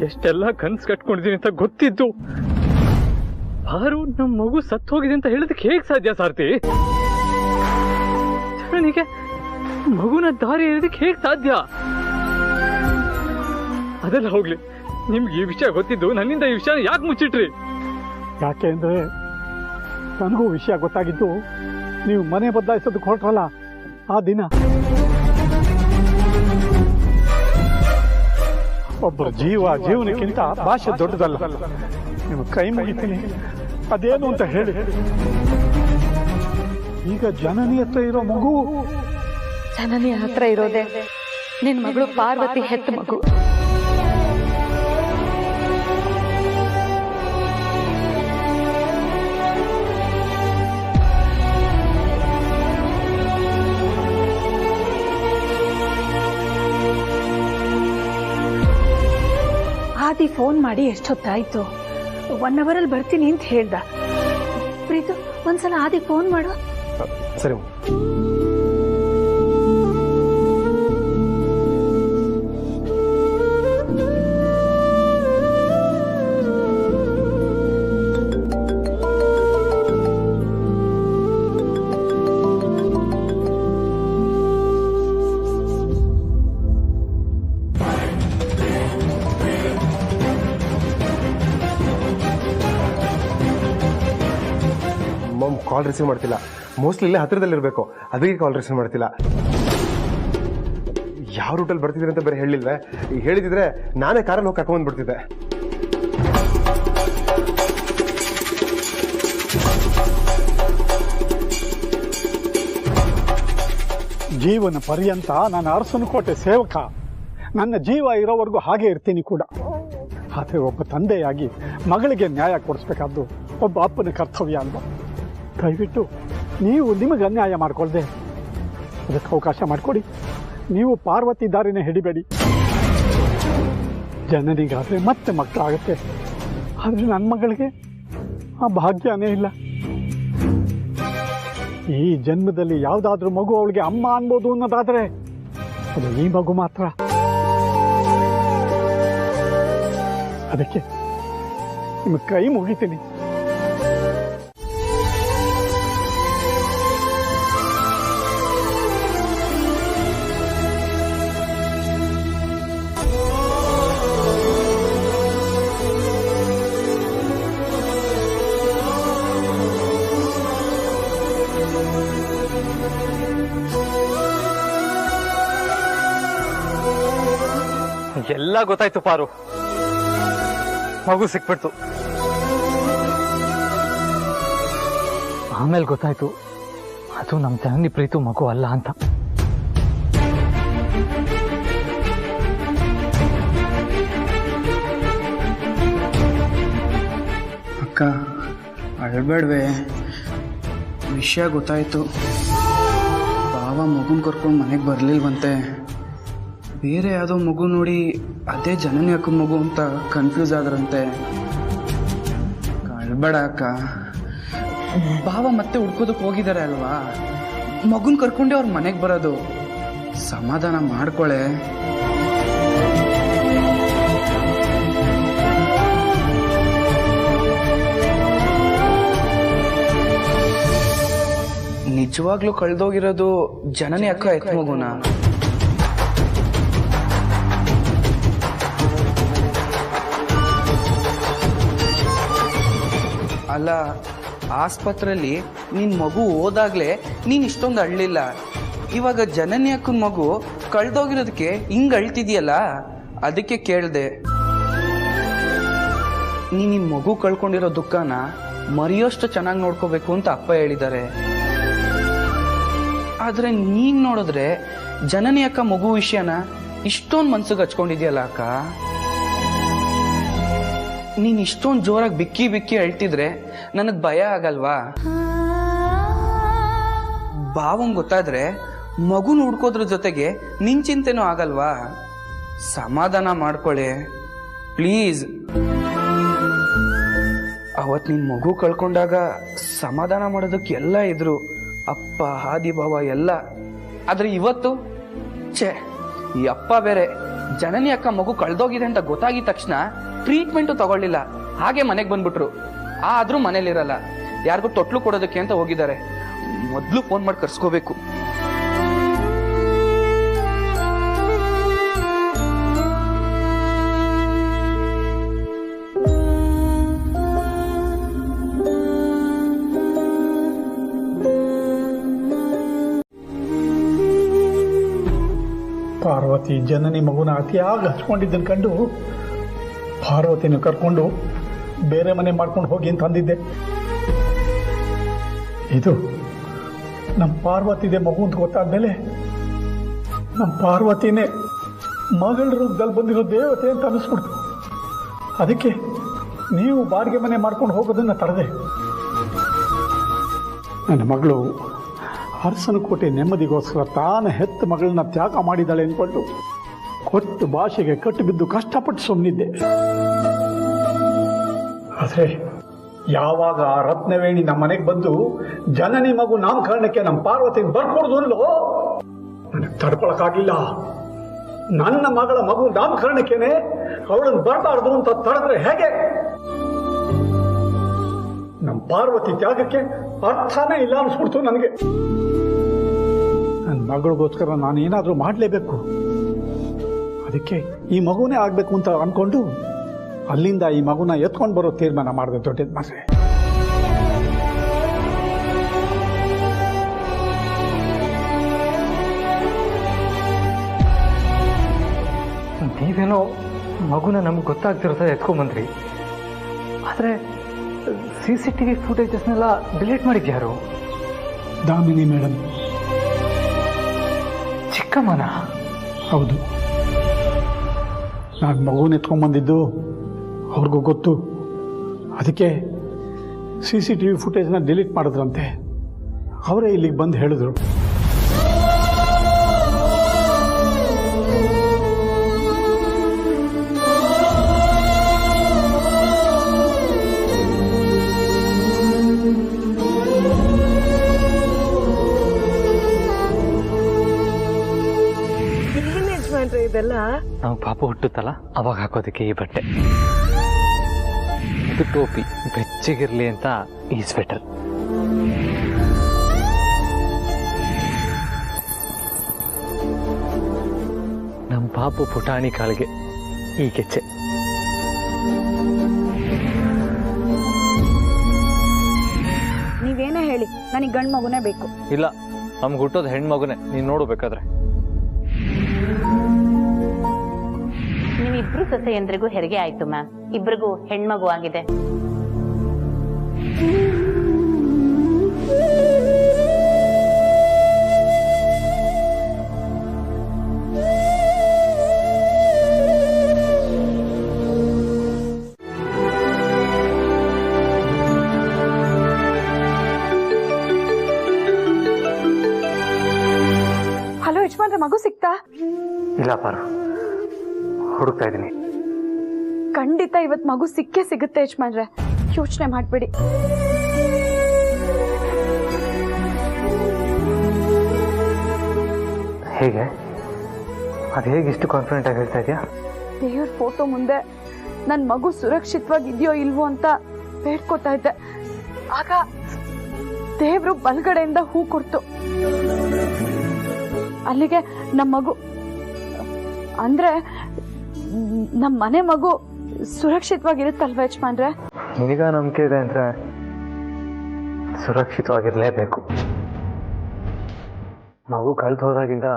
ಎಷ್ಟೆಲ್ಲ ಕನ್ಸು ಕಟ್ಕೊಂಡಿದ್ದೀನಿ ಅಂತ ಗೊತ್ತಿದ್ದು ಯಾರು ನಮ್ಮ ಮಗು ಸತ್ತು ಹೋಗಿದೆ ಅಂತ ಹೇಳೋದಕ್ಕೆ ಹೇಗೆ ಸಾಧ್ಯ ಸಾರ್ತಿ? ನನಗೆ ಮಗುನ ದಾರಿ ಹೇಳೋದಕ್ಕೆ ಹೇಗೆ ಸಾಧ್ಯ? ಅದೆಲ್ಲ ಹೋಗ್ಲಿ, ನಿಮ್ಗೆ ಈ ವಿಷಯ ಗೊತ್ತಿದ್ದು ನನ್ನಿಂದ ಈ ವಿಷಯ ಯಾಕೆ ಮುಚ್ಚಿಟ್ರಿ? ಯಾಕೆ ಅಂದ್ರೆ ನನಗೂ ವಿಷಯ ಗೊತ್ತಾಗಿದ್ದು ನೀವು ಮನೆ ಬದಲಾಯಿಸೋದಕ್ಕೆ ಹೊರಟ್ರಲ್ಲ ಆ ದಿನ. ಒಬ್ಬರ ಜೀವನಕ್ಕಿಂತ ಭಾಷೆ ದೊಡ್ಡದಲ್ಲ. ನಿಮ್ಮ ಕೈ ಮುಗಿತೀನಿ, ಅದೇನು ಅಂತ ಹೇಳಿ. ಈಗ ಜನನಿ ಹತ್ರ ಇರೋ ಮಗು ಜನನಿ ಹತ್ರ ಇರೋದೆ ನಿನ್ ಮಗಳು ಪಾರ್ವತಿ ಹೆತ್ತ ಮಗು. ಆದಿ ಫೋನ್ ಮಾಡಿ ಎಷ್ಟೊತ್ತಾಯ್ತು? 1 hour ಅಲ್ಲಿ ಬರ್ತೀನಿ ಅಂತ ಹೇಳ್ದ. ಪ್ರೀತು, ಒಂದ್ಸಲ ಆದಿ ಫೋನ್ ಮಾಡು. ಸರಿ. ಕಾಲ್ ರಿಸೀವ್ ಮಾಡ್ತಿಲ್ಲ. ಮೋಸ್ಟ್ಲಿ ಇಲ್ಲೇ ಹತ್ತಿರದಲ್ಲಿರಬೇಕು, ಅದಕ್ಕೆ ಕಾಲ್ ರಿಸೀವ್ ಮಾಡ್ತಿಲ್ಲ. ಯಾವ ರೂಟಲ್ಲಿ ಬರ್ತಿದ್ರೆ ಅಂತ ಬೇರೆ ಹೇಳಿಲ್ವೇ? ಈಗ ಹೇಳಿದ್ರೆ ನಾನೇ ಕಾರಲ್ಲಿ ಹೋಗಿ ಕರ್ಕೊಂಡ್ಬಂದ್ಬಿಡ್ತಿದ್ದೆ. ಜೀವನ ಪರ್ಯಂತ ನಾನು ಅರಸನಕೋಟೆ ಸೇವಕ. ನನ್ನ ಜೀವ ಇರೋವರೆಗೂ ಹಾಗೆ ಇರ್ತೀನಿ ಕೂಡ. ಆದರೆ ಒಬ್ಬ ತಂದೆಯಾಗಿ ಮಗಳಿಗೆ ನ್ಯಾಯ ಕೊಡಿಸ್ಬೇಕಾದ್ದು ಒಬ್ಬ ಅಪ್ಪನ ಕರ್ತವ್ಯ ಅಲ್ವಾ? ದಯವಿಟ್ಟು ನೀವು ನಿಮಗೆ ಅನ್ಯಾಯ ಮಾಡಿಕೊಳ್ಳದೆ ಅದಕ್ಕೆ ಅವಕಾಶ ಮಾಡಿಕೊಡಿ. ನೀವು ಪಾರ್ವತಿ ದಾರಿನೇ ಹಿಡಿಬೇಡಿ. ಜನರಿಗಾದರೆ ಮತ್ತೆ ಮಕ್ಕಳಾಗುತ್ತೆ, ಆದರೆ ನನ್ನ ಮಗಳಿಗೆ ಆ ಭಾಗ್ಯನೇ ಇಲ್ಲ. ಈ ಜನ್ಮದಲ್ಲಿ ಯಾವುದಾದ್ರೂ ಮಗು ಅವಳಿಗೆ ಅಮ್ಮ ಅನ್ಬೋದು ಅನ್ನೋದಾದರೆ ಅದು ಈ ಮಗು ಮಾತ್ರ. ಅದಕ್ಕೆ ನಿಮ್ಮ ಕೈ ಮುಗಿತೀನಿ. ಎಲ್ಲ ಗೊತ್ತಾಯ್ತು ಪಾರು, ಮಗು ಸಿಕ್ಬಿಡ್ತು. ಆಮೇಲೆ ಗೊತ್ತಾಯ್ತು ಅದು ನಮ್ಮ ಜನನಿ ಪ್ರೀತು ಮಗು ಅಲ್ಲ ಅಂತ. ಅಕ್ಕ ಅಳ್ಬೇಡ್ವೆ, ವಿಷಯ ಗೊತ್ತಾಯ್ತು. ಭಾವ ಮಗುನ ಕರ್ಕೊಂಡು ಮನೆಗೆ ಬರಲಿಲ್ವಂತೆ. ಬೇರೆ ಯಾವುದೋ ಮಗು ನೋಡಿ ಅದೇ ಜನನಿ ಅಕ್ಕನ ಮಗು ಅಂತ ಕನ್ಫ್ಯೂಸ್ ಆದ್ರಂತೆ. ಕಳ್ಬೇಡ ಅಕ್ಕ, ಭಾವ ಮತ್ತೆ ಹುಡ್ಕೋದಕ್ಕೆ ಹೋಗಿದ್ದಾರೆ ಅಲ್ವಾ, ಮಗುನ ಕರ್ಕೊಂಡೆ ಅವ್ರ ಮನೆಗೆ ಬರೋದು. ಸಮಾಧಾನ ಮಾಡ್ಕೊಳೆ. ನಿಜವಾಗ್ಲೂ ಕಳ್ದೋಗಿರೋದು ಜನನಿ ಅಕ್ಕ ಎತ್ತ ಮಗುನ? ಅಲ್ಲ, ಆಸ್ಪತ್ರೆಯಲ್ಲಿ ನಿನ್ ಮಗು ಹೋದಾಗ್ಲೇ ನೀನ್ ಇಷ್ಟೊಂದು ಅಳ್ಳಿಲ್ಲ. ಇವಾಗ ಜನನಿ ಅಕ್ಕನ ಮಗು ಕಳ್ದೋಗಿರೋದಕ್ಕೆ ಹಿಂಗ್ ಅಳ್ತಿದ್ಯಲ್ಲ, ಅದಕ್ಕೆ ಕೇಳ್ದೆ. ನೀನ್ ನಿನ್ ಮಗು ಕಳ್ಕೊಂಡಿರೋ ದುಃಖನ ಮರೆಯೋಷ್ಟು ಚೆನ್ನಾಗಿ ನೋಡ್ಕೋಬೇಕು ಅಂತ ಅಪ್ಪ ಹೇಳಿದ್ದಾರೆ. ಆದ್ರೆ ನೀನ್ ನೋಡಿದ್ರೆ ಜನನಿ ಅಕ್ಕ ಮಗು ವಿಷಯನ ಇಷ್ಟೊಂದು ಮನ್ಸಿಗೆ ಹಚ್ಕೊಂಡಿದ್ಯಲ್ಲ ಅಕ್ಕ. ನೀನ್ ಇಷ್ಟೊಂದು ಜೋರಾಗಿ ಬಿಕ್ಕಿ ಬಿಕ್ಕಿ ಅಳ್ತಿದ್ರೆ ನನಗ್ ಭಯ ಆಗಲ್ವಾ? ಭಾವಂಗ್ ಗೊತ್ತಾದ್ರೆ ಮಗುನ ಹುಡ್ಕೋದ್ರ ಜೊತೆಗೆ ನಿನ್ ಚಿಂತೆನೂ ಆಗಲ್ವಾ? ಸಮಾಧಾನ ಮಾಡ್ಕೊಳ್ಳೆ ಪ್ಲೀಸ್. ಅವತ್ ನಿನ್ ಮಗು ಕಳ್ಕೊಂಡಾಗ ಸಮಾಧಾನ ಮಾಡೋದಕ್ಕೆ ಎಲ್ಲ ಇದ್ರು, ಅಪ್ಪ, ಹಾದಿ ಭಾವ ಎಲ್ಲ. ಆದ್ರೆ ಇವತ್ತು ಈ ಅಪ್ಪ ಬೇರೆ ಜನನಿ ಅಕ್ಕ ಮಗು ಕಳ್ದೋಗಿದೆ ಅಂತ ಗೊತ್ತಾಗಿದ ತಕ್ಷಣ ಟ್ರೀಟ್ಮೆಂಟು ತಗೊಳ್ಳಿಲ್ಲ, ಹಾಗೆ ಮನೆಗೆ ಬಂದ್ಬಿಟ್ರು. ಆದ್ರೂ ಮನೇಲಿರಲ್ಲ, ಯಾರಿಗೂ ತೊಟ್ಲು ಕೊಡೋದಕ್ಕೆ ಅಂತ ಹೋಗಿದ್ದಾರೆ. ಮೊದ್ಲು ಫೋನ್ ಮಾಡಿ ಕರ್ಸ್ಕೋಬೇಕು. ಪಾರ್ವತಿ ಜನನಿ ಮಗುನ ಅತಿಯಾಗಿ ಹಚ್ಕೊಂಡಿದ್ದನ್ನು ಕಂಡು ಪಾರ್ವತಿನ ಕರ್ಕೊಂಡು ಬೇರೆ ಮನೆ ಮಾಡ್ಕೊಂಡು ಹೋಗಿ ಅಂತ ಅಂದಿದ್ದೆ. ಇದು ನಮ್ಮ ಪಾರ್ವತಿದೆ ಮಗು ಅಂತ ಗೊತ್ತಾದ್ಮೇಲೆ ನಮ್ಮ ಪಾರ್ವತಿನೇ ಮಗಳ ರೂಪದಲ್ಲಿ ಬಂದಿರೋ ದೇವತೆ ಅಂತ ಅನ್ನಿಸ್ಬಿಡ್ತು. ಅದಕ್ಕೆ ನೀವು ಬಾಡಿಗೆ ಮನೆ ಮಾಡ್ಕೊಂಡು ಹೋಗೋದನ್ನು ತಡೆದೆ. ನನ್ನ ಮಗಳು ಅರಸನಕೋಟೆ ನೆಮ್ಮದಿಗೋಸ್ಕರ ತಾನು ಹೆತ್ತ ಮಗಳನ್ನ ತ್ಯಾಗ ಮಾಡಿದ್ದಾಳೆ ಅಂದ್ಕೊಂಡು ಕೊಟ್ಟು ಭಾಷೆಗೆ ಕಟ್ಟು ಬಿದ್ದು ಕಷ್ಟಪಟ್ಟು ಸುಮ್ಮನಿದ್ದೆ. ಆದರೆ ಯಾವಾಗ ಆ ರತ್ನವೇಣಿ ನಮ್ಮ ಮನೆಗೆ ಬಂದು ಜನನಿ ಮಗು ನಾಮಕರಣಕ್ಕೆ ನಮ್ಮ ಪಾರ್ವತಿಗೆ ಬರ್ಕೊಡ್ದು ಅಲ್ಲೋ, ನನಗೆ ತಡ್ಕೊಳಕ್ಕಾಗಿಲ್ಲ. ನನ್ನ ಮಗಳ ಮಗು ನಾಮಕರಣಕ್ಕೇನೆ ಅವಳನ್ನು ಬರಬಾರ್ದು ಅಂತ ತಡೆದ್ರೆ ಹೇಗೆ? ನಮ್ಮ ಪಾರ್ವತಿ ತ್ಯಾಗಕ್ಕೆ ಅರ್ಥನೇ ಇಲ್ಲ ಅನಿಸ್ಬಿಡ್ತು ನನಗೆ. ನನ್ನ ಮಗಳಿಗೋಸ್ಕರ ನಾನು ಏನಾದರೂ ಮಾಡಲೇಬೇಕು. ಅದಕ್ಕೆ ಈ ಮಗುನೇ ಆಗಬೇಕು ಅಂತ ಅಂದ್ಕೊಂಡು ಅಲ್ಲಿಂದ ಈ ಮಗುನ ಎತ್ಕೊಂಡು ಬರೋ ತೀರ್ಮಾನ ಮಾಡಿದೆ. ದೊಡ್ಡದು ಮಾಸ್ರೆ, ನೀವೇನೋ ಮಗುನ ನಮ್ಗೆ ಗೊತ್ತಾಗ್ತಿರೋ ಎತ್ಕೊಂಬಂದ್ರಿ, ಆದರೆ CCTV ಫುಟೇಜಸ್ನೆಲ್ಲ ಡಿಲೀಟ್ ಮಾಡಿದ್ಯಾರು? ದಾಮಿನಿ ಮೇಡಮ್. ಚಿಕ್ಕಮ್ಮನ? ಹೌದು, ನಾನು ಮಗುನ ಎತ್ಕೊಂಡ್ಬಂದಿದ್ದು ಅವ್ರಿಗೂ ಗೊತ್ತು. ಅದಕ್ಕೆ CCTV ಫುಟೇಜ್ನ ಡಿಲೀಟ್ ಮಾಡಿದ್ರಂತೆ. ಅವರೇ ಇಲ್ಲಿಗೆ ಬಂದು ಹೇಳಿದ್ರು. ಇದೆಲ್ಲ ನಾವು ಪಾಪ ಹುಟ್ಟುತ್ತಲ್ಲ ಅವಾಗ ಹಾಕೋದಕ್ಕೆ ಈ ಬಟ್ಟೆ, ಇದು ಟೋಪಿ ಬೆಚ್ಚಗಿರ್ಲಿ ಅಂತ ಈ ಸ್ವೆಟರ್. ನಮ್ಮ ಪಾಪು ಪುಟಾಣಿ ಕಾಲಿಗೆ ಈ ಕೆಚ್ಚೆ. ನೀವೇನೇ ಹೇಳಿ, ನನಗೆ ಗಂಡು ಮಗುನೇ ಬೇಕು. ಇಲ್ಲ, ನಮ್ಗೆ ಹುಟ್ಟೋದು ಹೆಣ್ಮಗುನೇ, ನೀನು ನೋಡಬೇಕಾದ್ರೆ. ನೀವಿಬ್ರು ಸೊಸೆಯಂದ್ರಿಗೂ ಹೆರಿಗೆ ಆಯ್ತು ಮ್ಯಾಮ್, ಇಬ್ರಿಗೂ ಹೆಣ್ಮಗು ಆಗಿದೆ. ಯಜಮಾನ್ರೆ ಮಗು ಸಿಕ್ತಾ? ಇಲ್ಲ ಪಾರು, ಹುಡುಕ್ತಾ ಇದ್ದೀನಿ. ಖಂಡಿತ ಇವತ್ ಮಗು ಸಿಕ್ಕೇ ಸಿಗುತ್ತೆ ಯಜಮಾನ್ರೆ, ಯೋಚನೆ ಮಾಡ್ಬೇಡಿ. ಹೇಗೆ? ಅದು ಹೇಗೆ ಇಷ್ಟು ಕಾನ್ಫಿಡೆಂಟ್ ಆಗಿ ಹೇಳ್ತಾ ಇದೆಯಾ? ದೇವ್ರ ಫೋಟೋ ಮುಂದೆ ನನ್ನ ಮಗು ಸುರಕ್ಷಿತವಾಗಿದೆಯೋ ಇಲ್ವೋ ಅಂತ ಬೇಡ್ಕೋತಾ ಇದ್ದೆ. ಆಗ ದೇವ್ರು ಬಲಗಡೆಯಿಂದ ಹೂ ಕೊಡ್ತು. ಅಲ್ಲಿಗೆ ನಮ್ಮ ಮಗು ಅಂದ್ರೆ ನಮ್ಮ ಮನೆ ಮಗು ಸುರಕ್ಷಿತವಾಗಿರುತ್ತಲ್ವ ಯಜಮಾನ್ರೆ? ನಿನಗ ನಂಬಿಕೆ ಇದೆ ಅಂದ್ರೆ ಸುರಕ್ಷಿತವಾಗಿರಲೇಬೇಕು. ಮಗು ಕಳೆದು ಹೋದಾಗಿಂದ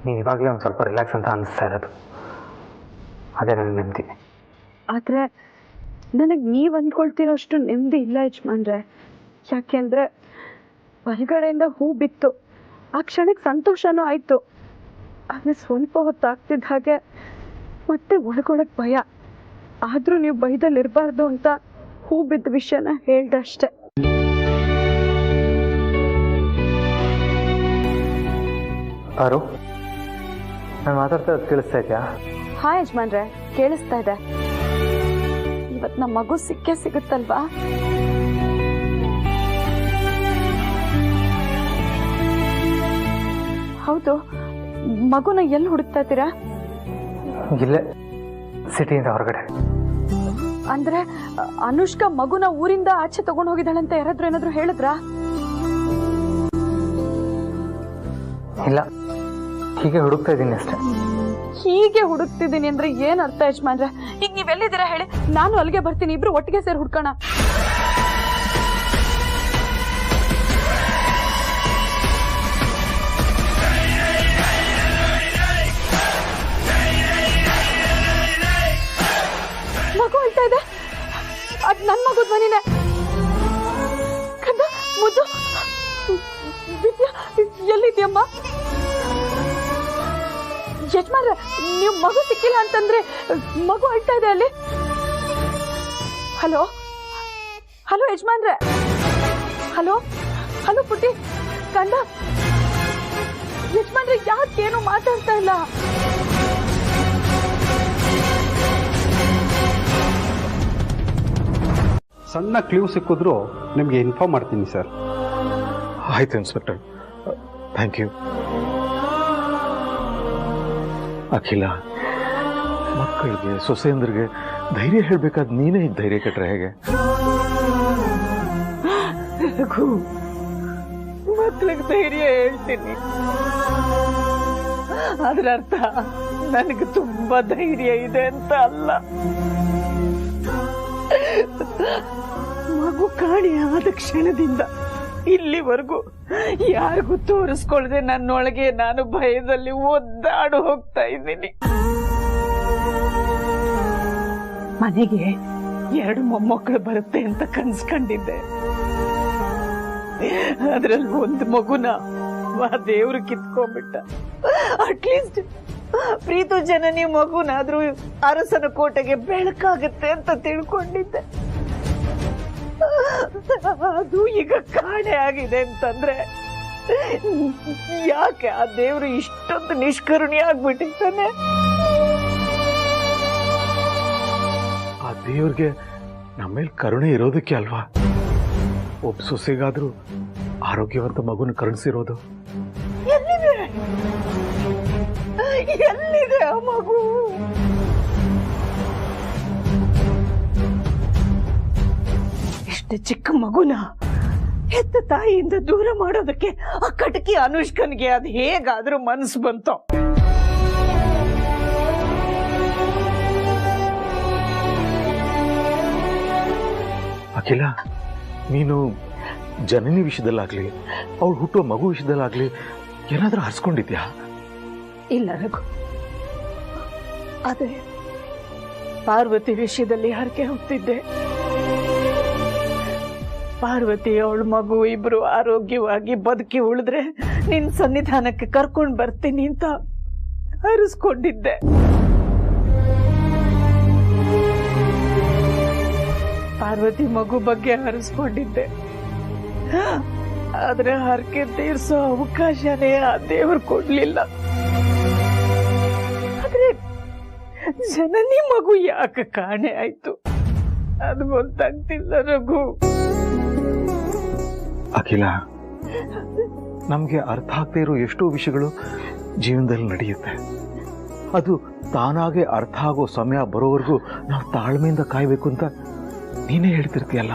ನೀನು ಇವಾಗಲೇ ಒಂದು ಸ್ವಲ್ಪ ರಿಲ್ಯಾಕ್ಸ್ ಅಂತ ಅನಿಸ್ತಾ ಇರೋದು. ಅದೇ ನನ್ನ ನೆಮ್ಮದಿ. ಆದ್ರೆ ನನಗೆ ನೀವು ಅಂದ್ಕೊಳ್ತಿರೋಷ್ಟು ನೆಮ್ಮದಿ ಇಲ್ಲ ಯಜಮಾನ್ರೆ. ಯಾಕೆಂದ್ರೆ ಹೊರಗಡೆಯಿಂದ ಹೂ ಬಿತ್ತು, ಆ ಕ್ಷಣಕ್ಕೆ ಸಂತೋಷನೂ ಆಯ್ತು. ಆದ್ರೆ ಸ್ವಲ್ಪ ಹೊತ್ತಾಗ್ತಿದ್ದ ಹಾಗೆ ಮತ್ತೆ ಒಳಗೊಳಗೆ ಭಯ. ಆದ್ರೂ ನೀವು ಭಯದಲ್ಲಿ ಇರಬಾರ್ದು ಅಂತ ಹೂ ಬಿದ್ದ ವಿಷಯನ ಹೇಳ್ದೆ ಅಷ್ಟೆ. ಪಾರು, ನಾನು ಮಾತಾಡ್ತಾ ಕೇಳಿಸ್ತಾ ಇದೆಯಾ? ಹಾ ಯಜಮಾನ್ರೆ, ಕೇಳಿಸ್ತಾ ಇದೆ. ಇವತ್ತು ನಮ್ಮ ಮಗು ಸಿಕ್ಕೇ ಸಿಗುತ್ತಲ್ವಾ? ಹೌದು, ಮಗುನ ಎಲ್ಲಿ ಹುಡುಕ್ತಾ ಇದ್ದೀರಾ? ಇಲ್ಲೇ ಸಿಟಿಯಿಂದ ಹೊರಗಡೆ. ಅಂದ್ರೆ ಅನುಷ್ಕಾ ಮಗುನ ಊರಿಂದ ಆಚೆ ತಗೊಂಡು ಹೋಗಿದ್ದಾಳಂತ ಯಾರಾದ್ರೂ ಏನಾದ್ರು ಹೇಳಿದ್ರಾ? ಇಲ್ಲ, ಹೀಗೆ ಹುಡುಕ್ತಾ ಇದ್ದೀನಿ ಅಷ್ಟೇ. ಹೀಗೆ ಹುಡುಕ್ತಿದ್ದೀನಿ ಅಂದ್ರೆ ಏನ್ ಅರ್ಥ ಯಜಮಾನ್ರೆ? ಈಗ ನೀವೆಲ್ಲಿದ್ದೀರಾ ಹೇಳಿ, ನಾನು ಅಲ್ಲಿಗೆ ಬರ್ತೀನಿ, ಇಬ್ರು ಒಟ್ಟಿಗೆ ಸೇರಿ ಹುಡ್ಕೋಣ. ಮಗು ಅಳ್ತಾ ಇದೆ, ಅದ್ ನನ್ ಮಗು ಧ್ವನಿನೇ. ಕಂದ, ಮುದ್ದು, ವಿದ್ಯಾ, ಎಲ್ಲಿದ್ಯಮ್ಮ? ಯಜಮಾನ್ರೆ, ನೀವು ಮಗು ಸಿಕ್ಕಿಲ್ಲ ಅಂತಂದ್ರೆ ಮಗು ಅಳ್ತಾ ಇದೆ ಅಲ್ಲಿ. ಹಲೋ ಹಲೋ ಯಜಮಾನ್ರೆ, ಹಲೋ ಹಲೋ ಪುಟ್ಟಿ, ಕಂದ. ಯಜಮಾನ್ರೆ ಯಾಕೇನು ಮಾತಾಡ್ತಾ ಇಲ್ಲ? ಸಣ್ಣ ಕ್ಲೂ ಸಿಕ್ಕಿದ್ರು ನಿಮಗೆ ಇನ್ಫಾರ್ಮ್ ಮಾಡ್ತೀನಿ ಸರ್. ಆಯ್ತು ಇನ್ಸ್ಪೆಕ್ಟರ್, ಥ್ಯಾಂಕ್ ಯು. ಅಖಿಲ, ಮಕ್ಕಳಿಗೆ ಸೊಸೆಯಂದ್ರಿಗೆ ಧೈರ್ಯ ಹೇಳ್ಬೇಕಾದ್ ನೀನೇ ಈಗ ಧೈರ್ಯ ಕೆಟ್ರೆ ಹೇಗೆ? ಮಕ್ಳಿಗೆ ಧೈರ್ಯ ಹೇಳ್ತೀನಿ, ಅದ್ರ ಅರ್ಥ ನನಗೆ ತುಂಬಾ ಧೈರ್ಯ ಇದೆ ಅಂತ ಅಲ್ಲ. ಮಗು ಕಾಣೆ ಆದ ಕ್ಷಣದಿಂದ ಇಲ್ಲಿವರೆಗೂ ಯಾರಿಗೂ ತೋರಿಸ್ಕೊಳ್ದೆ ನನ್ನೊಳಗೆ ನಾನು ಭಯದಲ್ಲಿ ಒದ್ದಾಡು ಹೋಗ್ತಾ ಇದ್ದೀನಿ. ಮನೆಗೆ 2 ಮೊಮ್ಮಕ್ಕಳು ಬರುತ್ತೆ ಅಂತ ಕನ್ಸ್ಕೊಂಡಿದ್ದೆ. ಅದ್ರಲ್ಲಿ ಒಂದು ಮಗುನ ದೇವ್ರು ಕಿತ್ಕೊಂಡ್ಬಿಟ್ಟ. ಅಟ್ಲೀಸ್ಟ್ ಪ್ರೀತು ಜನನಿ ಮಗುನಾದ್ರೂ ಅರಸನ ಕೋಟೆಗೆ ಬೆಳಕಾಗುತ್ತೆ ಅಂತ ತಿಳ್ಕೊಂಡಿದ್ದೆ. ಅದು ಈಗ ಕಾಣೆ ಆಗಿದೆ ಅಂತಂದ್ರೆ ಯಾಕೆ ಆ ದೇವ್ರು ಇಷ್ಟೊಂದು ನಿಷ್ಕರುಣಿ ಆಗ್ಬಿಟ್ಟಿದ್ದಾನೆ? ಆ ದೇವ್ರಿಗೆ ನಮ್ಮೇಲೆ ಕರುಣೆ ಇರೋದಕ್ಕೆ ಅಲ್ವಾ ಒಬ್ಬ ಸೊಸೆಗಾದ್ರೂ ಆರೋಗ್ಯವಂತ ಮಗುನ ಕರುಣಿಸಿರೋದು. ಎಲ್ಲಿದೆ ಎಲ್ಲಿದೆ ಆ ಮಗು? ಎಷ್ಟು ಚಿಕ್ಕ ಮಗುನ ಹೆತ್ತ ತಾಯಿಯಿಂದ ದೂರ ಮಾಡೋದಕ್ಕೆ ಆ ಕಟಕಿ ಅನುಷ್ಕನ್ಗೆ ಅದು ಹೇಗಾದ್ರೂ ಮನಸ್ಸು ಬಂತೋ? ಅಖಿಲ, ನೀನು ಜನನಿ ವಿಷಯದಲ್ಲಾಗ್ಲಿ ಅವಳು ಹುಟ್ಟುವ ಮಗು ವಿಷಯದಲ್ಲಾಗ್ಲಿ ಏನಾದ್ರೂ ಹರಿಸ್ಕೊಂಡಿದ್ಯಾ? ಇಲ್ಲ ರಘು, ಅದೇ ಪಾರ್ವತಿ ವಿಷಯದಲ್ಲಿ ಹರಕೆ ಹೋಗ್ತಿದ್ದೆ. ಪಾರ್ವತಿ ಅವಳ ಮಗು ಇಬ್ರು ಆರೋಗ್ಯವಾಗಿ ಬದುಕಿ ಉಳಿದ್ರೆ ನಿನ್ ಸನ್ನಿಧಾನಕ್ಕೆ ಕರ್ಕೊಂಡು ಬರ್ತೀನಿ ಅಂತ ಹರಿಸ್ಕೊಂಡಿದ್ದೆ. ಪಾರ್ವತಿ ಮಗು ಬಗ್ಗೆ ಹರಿಸ್ಕೊಂಡಿದ್ದೆ. ಆದ್ರೆ ಹರಕೆ ತೀರ್ಸೋ ಅವಕಾಶನೇ ಆ ದೇವ್ರು ಕೊಡ್ಲಿಲ್ಲ. ಜನನಿ ಮಗು ಯಾಕೆ ಕಾಣೆ ಆಯ್ತು ಅದು ಗೊತ್ತಾಗ್ತಿಲ್ಲ ರಘು. ಅಖಿಲ, ನಮ್ಗೆ ಅರ್ಥ ಆಗದೆ ಇರೋ ಎಷ್ಟೋ ವಿಷಯಗಳು ಜೀವನದಲ್ಲಿ ನಡೆಯುತ್ತೆ. ಅದು ತಾನಾಗೆ ಅರ್ಥ ಆಗೋ ಸಮಯ ಬರೋವರೆಗೂ ನಾವು ತಾಳ್ಮೆಯಿಂದ ಕಾಯ್ಬೇಕು ಅಂತ ನೀನೇ ಹೇಳ್ತಿರ್ತೀಯಲ್ಲ.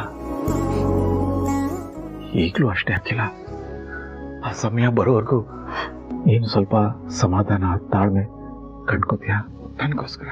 ಈಗಲೂ ಅಷ್ಟೇ ಅಖಿಲ, ಆ ಸಮಯ ಬರೋವರೆಗೂ ನೀನು ಸ್ವಲ್ಪ ಸಮಾಧಾನ ತಾಳ್ಮೆ ಕಂಡ್ಕೋತೀಯ ನನಗೋಸ್ಕರ.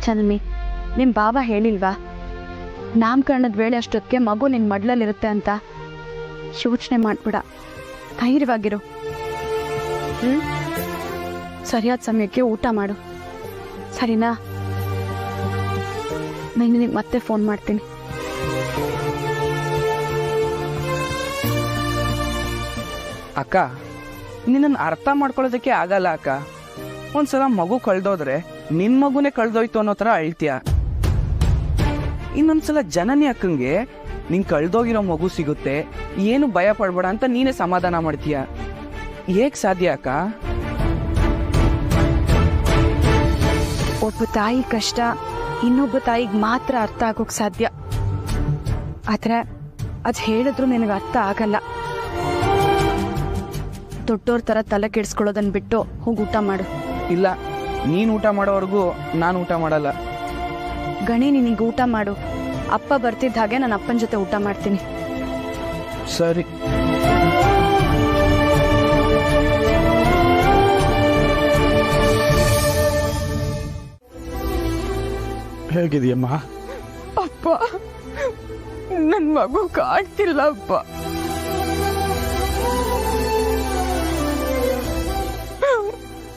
ಚನ್ಮಿ, ನಿಮ್ಮ ಬಾಬಾ ಹೇಳಿಲ್ವಾ ನಾಮಕರಣದ ವೇಳೆ ಅಷ್ಟೊತ್ತಿಗೆ ಮಗು ನಿನ್ನ ಮಡ್ಲಲ್ಲಿರುತ್ತೆ ಅಂತ? ಯೋಚನೆ ಮಾಡ್ಬಿಡ, ಧೈರ್ಯವಾಗಿರು. ಸರಿಯಾದ ಸಮಯಕ್ಕೆ ಊಟ ಮಾಡು, ಸರಿನಾ? ನಾನು ನಿನಗೆ ಮತ್ತೆ ಫೋನ್ ಮಾಡ್ತೀನಿ. ಅಕ್ಕ, ನಿನ್ನನ್ನು ಅರ್ಥ ಮಾಡ್ಕೊಳ್ಳೋದಕ್ಕೆ ಆಗಲ್ಲ ಅಕ್ಕ. ಒಂದ್ಸಲ ಮಗು ಕಳ್ದೋದ್ರೆ ನಿನ್ ಮಗುನೇ ಕಳ್ದೋಯ್ತು ಅನ್ನೋ ಥರ ಅಳ್ತೀಯ. ಇನ್ನೊಂದ್ಸಲ ಜನನಿ ಅಕ್ಕಂಗೆ ನಿಂಗೆ ಕಳ್ದೋಗಿರೋ ಮಗು ಸಿಗುತ್ತೆ, ಏನು ಭಯ ಪಡ್ಬೇಡ ಅಂತ ನೀನೇ ಸಮಾಧಾನ ಮಾಡ್ತೀಯ. ಹೇಗ್ ಸಾಧ್ಯ ಅಕ್ಕ? ಒಬ್ಬ ತಾಯಿ ಕಷ್ಟ ಇನ್ನೊಬ್ಬ ತಾಯಿಗೆ ಮಾತ್ರ ಅರ್ಥ ಆಗೋಕ್ ಸಾಧ್ಯ. ಆದ್ರೆ ಅದ್ ಹೇಳಿದ್ರು ನಿನಗೆ ಅರ್ಥ ಆಗಲ್ಲ. ದೊಡ್ಡೋರ್ ತರ ತಲೆ ಕೆಡಿಸ್ಕೊಳ್ಳೋದನ್ನ ಬಿಟ್ಟು ಹೋಗಿ ಊಟ ಮಾಡು. ಇಲ್ಲ, ನೀನು ಊಟ ಮಾಡೋವರೆಗೂ ನಾನು ಊಟ ಮಾಡಲ್ಲ. ಗಣಿ, ನಿನಗೆ ಊಟ ಮಾಡು. ಅಪ್ಪ ಬರ್ತಿದ್ದ ಹಾಗೆ ನಾನು ಅಪ್ಪನ ಜೊತೆ ಊಟ ಮಾಡ್ತೀನಿ. ಸರಿ. ಹೇಗಿದೆಯಮ್ಮ? ಅಪ್ಪ, ನನ್ನ ಮಗು ಕಾಡ್ತಿಲ್ಲ ಅಪ್ಪ.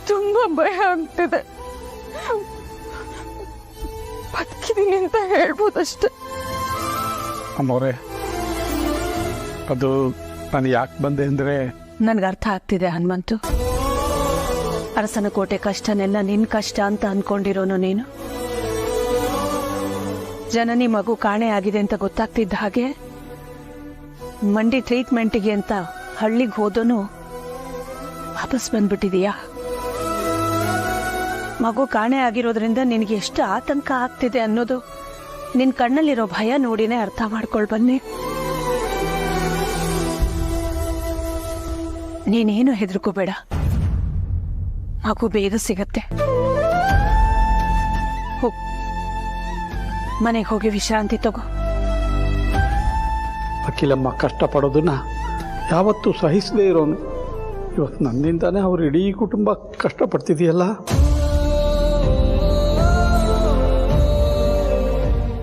ತುಂಬಾ ಭಯ ಆಗ್ತಿದೆ. ಬದುಕಿದೀನಿ ಅಂತ ಹೇಳ್ಬೋದಷ್ಟೆ. ಅಮ್ಮವ್ರೆ, ಅದು ನಾನು ಯಾಕೆ ಬಂದೆ ಅಂದ್ರೆ, ನನ್ಗೆ ಅರ್ಥ ಆಗ್ತಿದೆ ಹನುಮಂತು. ಅರಸನ ಕೋಟೆ ಕಷ್ಟನೆಲ್ಲ ನಿನ್ ಕಷ್ಟ ಅಂತ ಅನ್ಕೊಂಡಿರೋನು ನೀನು. ಜನನಿ ಮಗು ಕಾಣೆ ಆಗಿದೆ ಅಂತ ಗೊತ್ತಾಗ್ತಿದ್ದ ಹಾಗೆ ಮಂಡಿ ಟ್ರೀಟ್ಮೆಂಟಿಗೆ ಅಂತ ಹಳ್ಳಿಗೆ ಹೋದನು ವಾಪಸ್ ಬಂದ್ಬಿಟ್ಟಿದೀಯಾ? ಮಗು ಕಾಣೆ ಆಗಿರೋದ್ರಿಂದ ನಿನಗೆ ಎಷ್ಟು ಆತಂಕ ಆಗ್ತಿದೆ ಅನ್ನೋದು ನಿನ್ ಕಣ್ಣಲ್ಲಿರೋ ಭಯ ನೋಡಿನೇ ಅರ್ಥ ಮಾಡ್ಕೊಳ್ ಬನ್ನಿ. ನೀನೇನು ಹೆದರ್ಕೋಬೇಡ, ಮಗು ಬೇಗ ಸಿಗತ್ತೆ. ಹೋಗ್, ಮನೆಗೆ ಹೋಗಿ ವಿಶ್ರಾಂತಿ ತಗೋ. ಅಖಿಲಮ್ಮ ಕಷ್ಟಪಡೋದನ್ನ ಯಾವತ್ತೂ ಸಹಿಸದೇ ಇರೋನು. ಇವತ್ತು ನನ್ನಿಂದಾನೇ ಅವ್ರ ಇಡೀ ಕುಟುಂಬ ಕಷ್ಟಪಡ್ತಿದೆಯಲ್ಲ.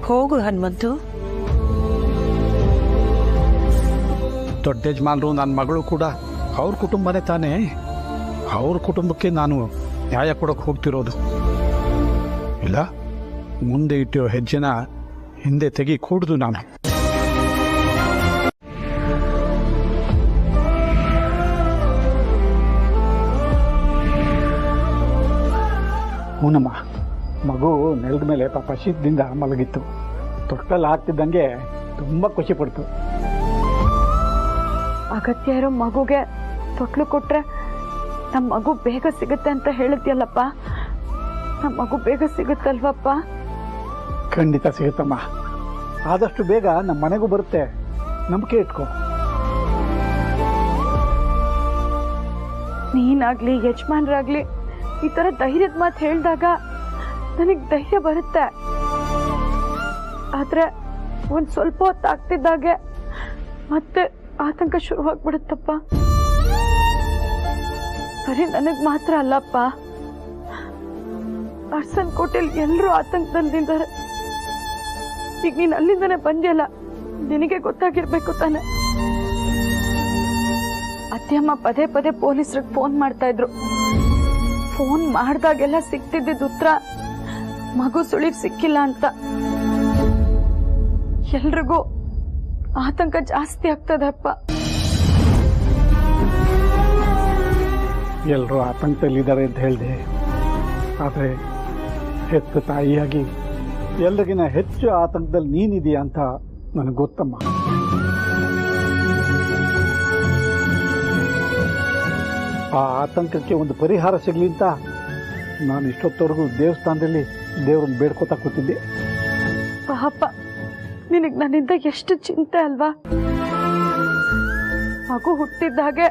ಹೋಗು ಹನುಮಂತು. ದೊಡ್ಡ ಯಜಮಾನರು ನನ್ನ ಮಗಳು ಕೂಡ ಅವ್ರ ಕುಟುಂಬನೇ ತಾನೇ. ಅವ್ರ ಕುಟುಂಬಕ್ಕೆ ನಾನು ನ್ಯಾಯ ಕೊಡೋಕೆ ಹೋಗ್ತಿರೋದು ಇಲ್ಲ. ಮುಂದೆ ಇಟ್ಟಿರೋ ಹೆಜ್ಜೆನ ಹಿಂದೆ ತೆಗಿ ಕೂಡ್ದು ನಾನು. ಹೂನಮ್ಮ, ಮಗು ನೆಲದ ಮೇಲೆ ಪಾಪ ಶೀತದಿಂದ ಮಲಗಿತ್ತು. ತೊಟ್ಟಲ್ಲಿ ಹಾಕ್ತಿದ್ದಂಗೆ ತುಂಬ ಖುಷಿ ಪಡ್ತು. ಅಗತ್ಯ ಇರೋ ಮಗುಗೆ ತೊಟ್ಲು ಕೊಟ್ರೆ ನಮ್ಮ ಮಗು ಬೇಗ ಸಿಗುತ್ತೆ ಅಂತ ಹೇಳಿದ್ಯಲ್ಲಪ್ಪ. ನಮ್ಮ ಮಗು ಬೇಗ ಸಿಗುತ್ತಲ್ವಪ್ಪ? ಖಂಡಿತ ಸಿಗುತ್ತಮ್ಮ. ಆದಷ್ಟು ಬೇಗ ನಮ್ಮ ಮನೆಗೂ ಬರುತ್ತೆ, ನಂಬಿಕೆ ಇಟ್ಕೋ. ನೀನಾಗ್ಲಿ ಯಜಮಾನ್ರಾಗ್ಲಿ ಈ ತರ ಧೈರ್ಯದ ಮಾತು ಹೇಳಿದಾಗ ನನಗೆ ಧೈರ್ಯ ಬರುತ್ತೆ. ಆದ್ರೆ ಒಂದ್ ಸ್ವಲ್ಪ ಹೊತ್ತಾಗ್ತಿದ್ದಾಗೆ ಮತ್ತೆ ಆತಂಕ ಶುರುವಾಗ್ಬಿಡುತ್ತಪ್ಪ. ಬರೀ ನನಗ್ ಮಾತ್ರ ಅಲ್ಲಪ್ಪ, ಅರ್ಸನ್ ಕೋಟೆಲ್ ಎಲ್ಲರೂ ಆತಂಕದಲ್ಲಿದ್ದಾರೆ. ಈಗ ನೀನ್ ಅಲ್ಲಿಂದನೇ ಬಂದಿಯಲ್ಲ, ನಿನಗೆ ಗೊತ್ತಾಗಿರ್ಬೇಕು ತಾನೆ. ಅತ್ತೆಯಮ್ಮ ಪದೇ ಪದೇ ಪೊಲೀಸರಿಗೆ ಫೋನ್ ಮಾಡ್ತಾ ಇದ್ರು. ಫೋನ್ ಮಾಡ್ದಾಗೆಲ್ಲ ಸಿಗ್ತಿದ್ದ ಉತ್ತರ ಮಗು ಸುಳಿವು ಸಿಕ್ಕಿಲ್ಲ ಅಂತ ಎಲ್ರಿಗೂ ಆತಂಕ ಜಾಸ್ತಿ ಆಗ್ತದೆ ಅಪ್ಪ. ಎಲ್ಲರೂ ಆತಂಕದಲ್ಲಿದ್ದಾರೆ ಅಂತ ಹೇಳಿದೆ, ಆದರೆ ಹೆತ್ತ ತಾಯಿಯಾಗಿ ಎಲ್ರಿಗಿನ ಹೆಚ್ಚು ಆತಂಕದಲ್ಲಿ ನೀನಿದೆಯಾ ಅಂತ ನನಗೆ ಗೊತ್ತಮ್ಮ. ಆ ಆತಂಕಕ್ಕೆ ಒಂದು ಪರಿಹಾರ ಸಿಗಲಿ ಅಂತ ನಾನು ಇಷ್ಟೊತ್ತವರೆಗೂ ದೇವಸ್ಥಾನದಲ್ಲಿ ದೇವ್ರನ್ನ ಬೇಡ್ಕೋತಾ ಕೂತಿದ್ದೆ. ಪಾಪ, ನಿನಗೆ ನನ್ನಿಂದ ಎಷ್ಟು ಚಿಂತೆ ಅಲ್ವಾ. ಮಗು ಹುಟ್ಟಿದ್ದಾಗೆ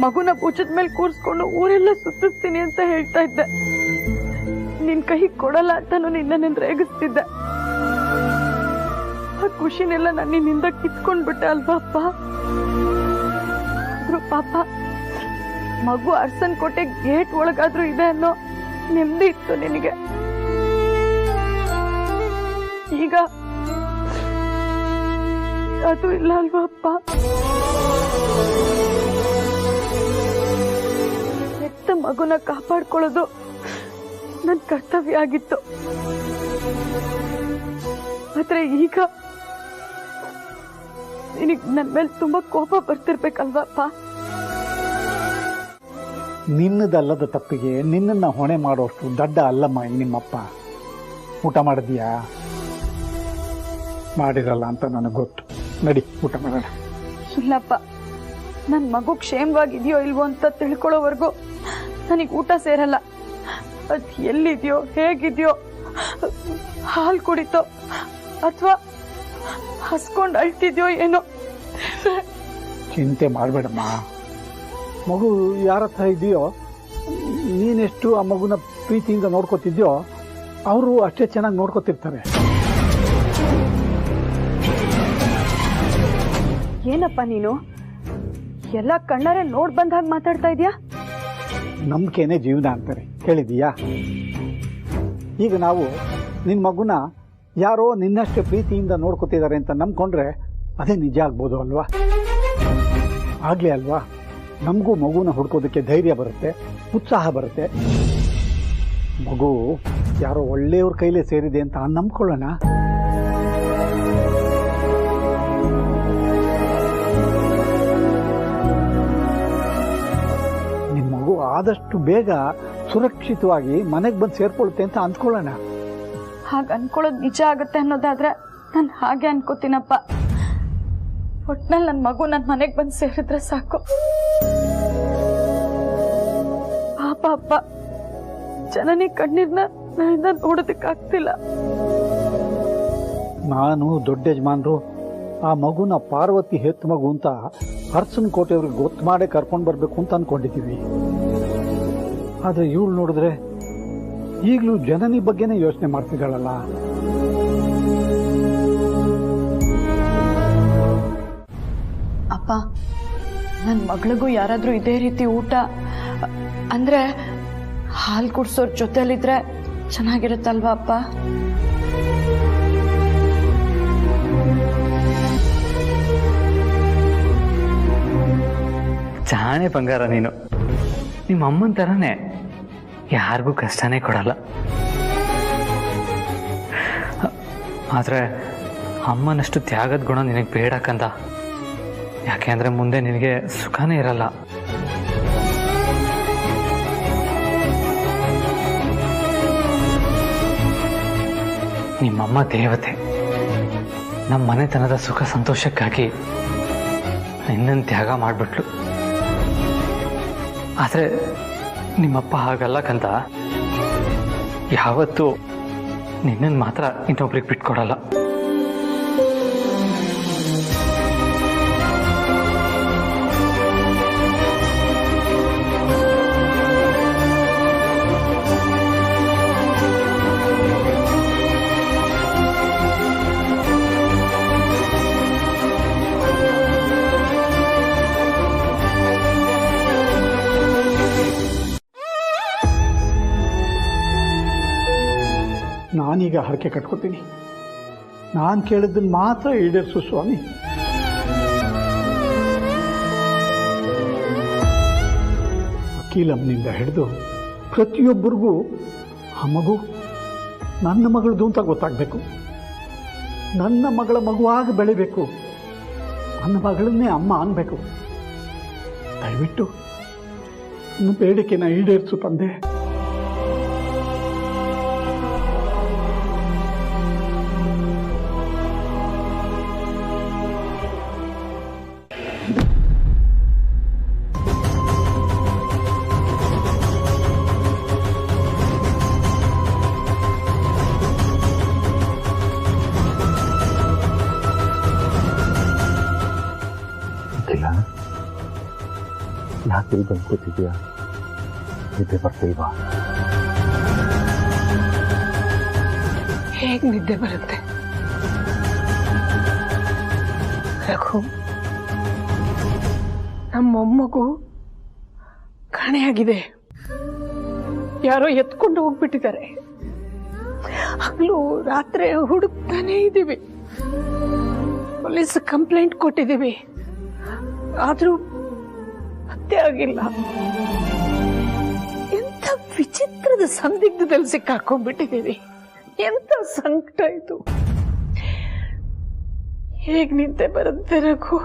ಮಗುನ ಭುಜದ ಮೇಲೆ ಕೂರಿಸ್ಕೊಂಡು ಊರೆಲ್ಲ ಸುತ್ತಿಸ್ತೀನಿ ಅಂತ ಹೇಳ್ತಾ ಇದ್ದೆ. ನಿನ್ ಕೈ ಕೊಡಲ್ಲ ಅಂತಾನು ನಿನ್ನ ರೇಗಿಸ್ತಿದ್ದೆ. ಆ ಖುಷಿನೆಲ್ಲ ನಾನು ನಿನ್ನಿಂದ ಕಿತ್ಕೊಂಡ್ಬಿಟ್ಟೆ ಅಲ್ವಾ ಅಪ್ಪ. ಆದ್ರೂ ಪಾಪ ಮಗು ಅರ್ಸನ್ ಕೋಟೆ ಗೇಟ್ ಒಳಗಾದ್ರೂ ಇದೆ ಅನ್ನೋ ನೆಮ್ಮದಿ ಇತ್ತು ನಿನಗೆ. ಈಗ ಅದು ಇಲ್ಲ ಅಲ್ವಾ ಅಪ್ಪ. ಹೆತ್ತ ಮಗುನ ಕಾಪಾಡ್ಕೊಳ್ಳೋದು ನನ್ನ ಕರ್ತವ್ಯ ಆಗಿತ್ತು. ಆದ್ರೆ ಈಗ ನಿನಗೆ ನನ್ನ ಮೇಲೆ ತುಂಬಾ ಕೋಪ ಬರ್ತಿರ್ಬೇಕಲ್ವಾ ಅಪ್ಪ. ನಿನ್ನದಲ್ಲದ ತಪ್ಪಿಗೆ ನಿನ್ನನ್ನ ಹೊಣೆ ಮಾಡೋಷ್ಟು ದಡ್ಡ ಅಲ್ಲಮ್ಮ ನಿಮ್ಮಪ್ಪ. ಊಟ ಮಾಡಿದ್ಯಾ? ಮಾಡಿರಲ್ಲ ಅಂತ ನನಗೆ ಗೊತ್ತು. ನಡಿ ಊಟ ಮಾಡೋಣ. ಇಲ್ಲಪ್ಪ, ನನ್ನ ಮಗು ಕ್ಷೇಮವಾಗಿದೆಯೋ ಇಲ್ವೋ ಅಂತ ತಿಳ್ಕೊಳ್ಳೋವರೆಗೂ ನನಗೆ ಊಟ ಸೇರಲ್ಲ. ಅದು ಎಲ್ಲಿದೆಯೋ, ಹೇಗಿದೆಯೋ, ಹಾಲು ಕುಡಿತೋ ಅಥವಾ ಹಸ್ಕೊಂಡು ಅಳ್ತಿದ್ಯೋ ಏನೋ. ಚಿಂತೆ ಮಾಡಬೇಡಮ್ಮ. ಮಗು ಯಾರ ಹತ್ರ ಇದೆಯೋ, ನೀನೆಷ್ಟು ಆ ಮಗುನ ಪ್ರೀತಿಯಿಂದ ನೋಡ್ಕೋತಿದ್ಯೋ ಅವರು ಅಷ್ಟೇ ಚೆನ್ನಾಗಿ ನೋಡ್ಕೋತಿರ್ತಾರೆ. ಏನಪ್ಪ ನೀನು ಎಲ್ಲ ಕಣ್ಣಾರೆ ನೋಡ್ ಬಂದ ಹಾಗೆ ಮಾತಾಡ್ತಾ ಇದೀಯಾ? ನಂಬಿಕೆನೇ ಜೀವನ ಅಂತಾರೆ, ಕೇಳಿದೀಯಾ? ಈಗ ನಾವು ನಿನ್ನ ಮಗುನ ಯಾರೋ ನಿನ್ನಷ್ಟೇ ಪ್ರೀತಿಯಿಂದ ನೋಡ್ಕೋತಿದ್ದಾರೆ ಅಂತ ನಂಬ್ಕೊಂಡ್ರೆ ಅದೇ ನಿಜ ಆಗ್ಬೋದು ಅಲ್ವಾ? ಆಗ್ಲೇ ಅಲ್ವಾ ನಮಗೂ ಮಗುನ ಹುಡ್ಕೋದಕ್ಕೆ ಧೈರ್ಯ ಬರುತ್ತೆ, ಉತ್ಸಾಹ ಬರುತ್ತೆ. ಮಗು ಯಾರೋ ಒಳ್ಳೆಯವ್ರ ಕೈಲೇ ಸೇರಿದೆ ಅಂತ ನಂಬ್ಕೊಳ್ಳೋಣ. ನಿಮ್ಮ ಮಗು ಆದಷ್ಟು ಬೇಗ ಸುರಕ್ಷಿತವಾಗಿ ಮನೆಗೆ ಬಂದು ಸೇರ್ಕೊಳುತ್ತೆ ಅಂತ ಅಂದ್ಕೊಳ್ಳೋಣ. ಹಾಗೆ ಅನ್ಕೊಳ್ಳೋದು ನಿಜ ಆಗುತ್ತೆ ಅನ್ನೋದಾದ್ರೆ ನಾನು ಹಾಗೆ ಅನ್ಕೋತೀನಪ್ಪ. ಒಟ್ನಲ್ಲಿ ನನ್ನ ಮಗು ನನ್ನ ಮನೆಗೆ ಬಂದು ಸೇರಿದ್ರೆ ಸಾಕು. ಪಾಪ ಅಪ್ಪ, ಜನನಿ ಕಣ್ಣೀರ್ನ ನನ್ನಿಂದ ನೋಡೋದಕ್ಕಾಗ್ತಿಲ್ಲ. ನಾನು ದೊಡ್ಡ ಯಜಮಾನ್ರು ಆ ಮಗುನ ಪಾರ್ವತಿ ಹೆತ್ತು ಮಗು ಅಂತ ಅರ್ಸನ್ ಕೋಟೆಯವ್ರಿಗೆ ಗೊತ್ತು ಮಾಡೇ ಕರ್ಕೊಂಡು ಬರಬೇಕು ಅಂತ ಅನ್ಕೊಂಡಿದ್ದೀವಿ. ಆದರೆ ಇವಳು ನೋಡಿದ್ರೆ ಈಗಲೂ ಜನನಿ ಬಗ್ಗೆನೇ ಯೋಚನೆ ಮಾಡ್ತಿದ್ದಾಳಲ್ಲ. ಅಪ್ಪ, ನನ್ನ ಮಗಳಿಗೂ ಯಾರಾದ್ರೂ ಇದೇ ರೀತಿ ಊಟ ಅಂದ್ರೆ ಹಾಲು ಕುಡ್ಸೋರ್ ಜೊತೆಲಿದ್ರೆ ಚೆನ್ನಾಗಿರುತ್ತಲ್ವಾ ಅಪ್ಪ? ಜಾಣೆ ಬಂಗಾರ ನೀನು. ನಿಮ್ಮ ಅಮ್ಮನ ಥರನೇ ಯಾರಿಗೂ ಕಷ್ಟನೇ ಕೊಡಲ್ಲ. ಆದರೆ ಅಮ್ಮನಷ್ಟು ತ್ಯಾಗದ ಗುಣ ನಿನಗೆ ಬೇಡ ಕಂದ. ಯಾಕೆ ಅಂದರೆ ಮುಂದೆ ನಿನಗೆ ಸುಖನೇ ಇರಲ್ಲ. ನಿಮ್ಮಮ್ಮ ದೇವತೆ. ನಮ್ಮ ಮನೆತನದ ಸುಖ ಸಂತೋಷಕ್ಕಾಗಿ ನಿನ್ನನ್ನು ತ್ಯಾಗ ಮಾಡಿಬಿಟ್ಲು. ಆದರೆ ನಿಮ್ಮಪ್ಪ ಹಾಗಲ್ಲ ಕಂದ. ಯಾವತ್ತೂ ನಿನ್ನನ್ನು ಮಾತ್ರ ಇನ್ನೊಬ್ರಿಗೆ ಬಿಟ್ಕೊಡಲ್ಲ. ನಾನೀಗ ಹರಕೆ ಕಟ್ಕೋತೀನಿ. ನಾನು ಕೇಳಿದ್ದನ್ನು ಮಾತ್ರ ಈಡೇರಿಸು ಸ್ವಾಮಿ. ವಕೀಲಮ್ಮನಿಂದ ಹಿಡಿದು ಪ್ರತಿಯೊಬ್ಬರಿಗೂ ಆ ಮಗು ನನ್ನ ಮಗಳದು ಅಂತ ಗೊತ್ತಾಗಬೇಕು. ನನ್ನ ಮಗಳ ಮಗುವಾಗಿ ಬೆಳಿಬೇಕು. ನನ್ನ ಮಗಳನ್ನೇ ಅಮ್ಮ ಅನ್ಬೇಕು. ದಯವಿಟ್ಟು ನನ್ನ ಬೇಡಿಕೆನ ಈಡೇರಿಸು ತಂದೆ. ಯಾಕೆ ಇಲ್ಲಿ ಬಂದು ಕೂತಿದ್ಯಾ? ನಿದ್ದೆ ಬರ್ತಿಲ್ವಾ? ಹೇಗೆ ನಿದ್ದೆ ಬರುತ್ತೆ ರಘು? ನಮ್ಮ ಮೊಮ್ಮಗು ಕಾಣೆಯಾಗಿದೆ. ಯಾರೋ ಎತ್ಕೊಂಡು ಹೋಗ್ಬಿಟ್ಟಿದ್ದಾರೆ. ಹಗಲು ರಾತ್ರಿ ಹುಡುಕ್ತಾನೇ ಇದ್ದೀವಿ. ಪೊಲೀಸ್ ಕಂಪ್ಲೇಂಟ್ ಕೊಟ್ಟಿದ್ದೀವಿ, ಆದ್ರೂ ಪತ್ತೆ ಆಗಿಲ್ಲ. ಎಂಥ ವಿಚಿತ್ರದ ಸಂದಿಗ್ಧದಲ್ಲಿ ಸಿಕ್ಕಾಕೊಂಡ್ಬಿಟ್ಟಿದ್ದೀವಿ. ಎಂಥ ಸಂಕಟ ಇದು. ಹೇಗ್ ನಿದ್ದೆ ಬರುತ್ತೆ ರಘು?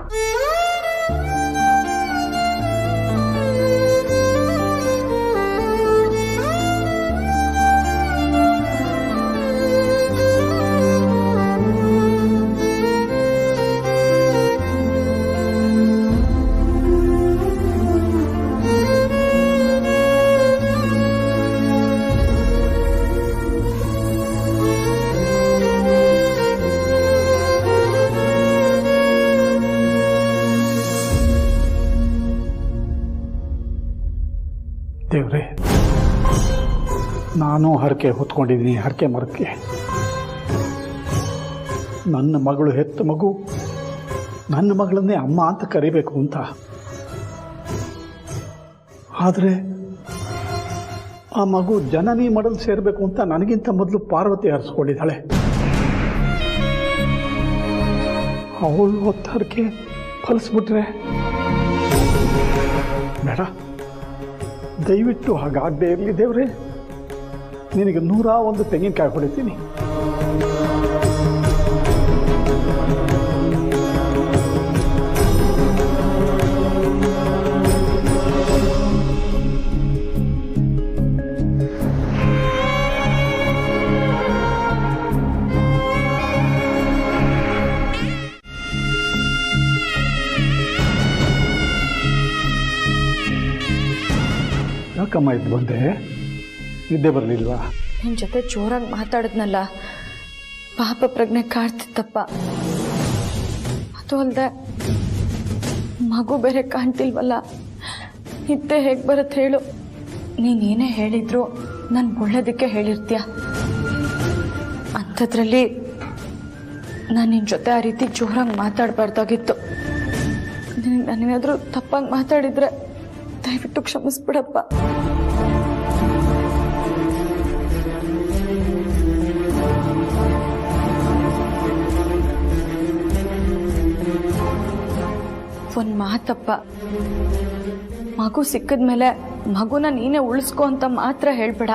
ದೇವ್ರೆ, ನಾನು ಹರಕೆ ಹೊತ್ಕೊಂಡಿದ್ದೀನಿ. ಹರಕೆ ಮರಕ್ಕೆ ನನ್ನ ಮಗಳು ಹೆತ್ತ ಮಗು ನನ್ನ ಮಗಳನ್ನೇ ಅಮ್ಮ ಅಂತ ಕರಿಬೇಕು ಅಂತ. ಆದರೆ ಆ ಮಗು ಜನನಿ ಮಡಲ್ ಸೇರಬೇಕು ಅಂತ ನನಗಿಂತ ಮೊದಲು ಪಾರ್ವತಿ ಹರಿಸ್ಕೊಂಡಿದ್ದಾಳೆ. ಅವಳು ಹೊತ್ತ ಹರಕೆ ಫಲಿಸ್ಬಿಟ್ರೆ ಬೇಡ. ದಯವಿಟ್ಟು ಹಾಗಾಗದೇ ಇರಲಿ ದೇವ್ರೆ. ನಿನಗೆ 101 ತೆಂಗಿನಕಾಯಿ ಹೊಡಿತೀನಿ. ಯಾಕಮ್ಮ ಇದು ಬಂದೆ? ನಿದ್ದೆ ಬರಲಿಲ್ವಾ? ನಿನ್ನ ಜೊತೆ ಜೋರಾಗಿ ಮಾತಾಡಿದ್ನಲ್ಲ, ಪಾಪ ಪ್ರಜ್ಞೆ ಕಾಡ್ತಿತ್ತಪ್ಪ. ಅದು ಅಲ್ಲದೆ ಮಗು ಬೇರೆ ಕಾಣ್ತಿಲ್ವಲ್ಲ, ನಿದ್ದೆ ಹೇಗೆ ಬರುತ್ತೆ ಹೇಳು? ನೀನೇನೇ ಹೇಳಿದ್ರು ನಾನು ಒಳ್ಳೇದಕ್ಕೆ ಹೇಳಿರ್ತೀಯ. ಅಂಥದ್ರಲ್ಲಿ ನಾನು ನಿನ್ನ ಜೊತೆ ಆ ರೀತಿ ಜೋರಾಗಿ ಮಾತಾಡಬಾರ್ದಾಗಿತ್ತು. ನಾನೇನಾದರೂ ತಪ್ಪಾಗಿ ಮಾತಾಡಿದ್ರೆ ದಯವಿಟ್ಟು ಕ್ಷಮಿಸ್ಬಿಡಪ್ಪ. ಒಂದು ಮಾತಪ್ಪ, ಮಗು ಸಿಕ್ಕಿದ್ಮೇಲೆ ಮಗುನ ನೀನೇ ಉಳಿಸ್ಕೊ ಅಂತ ಮಾತ್ರ ಹೇಳ್ಬೇಡ.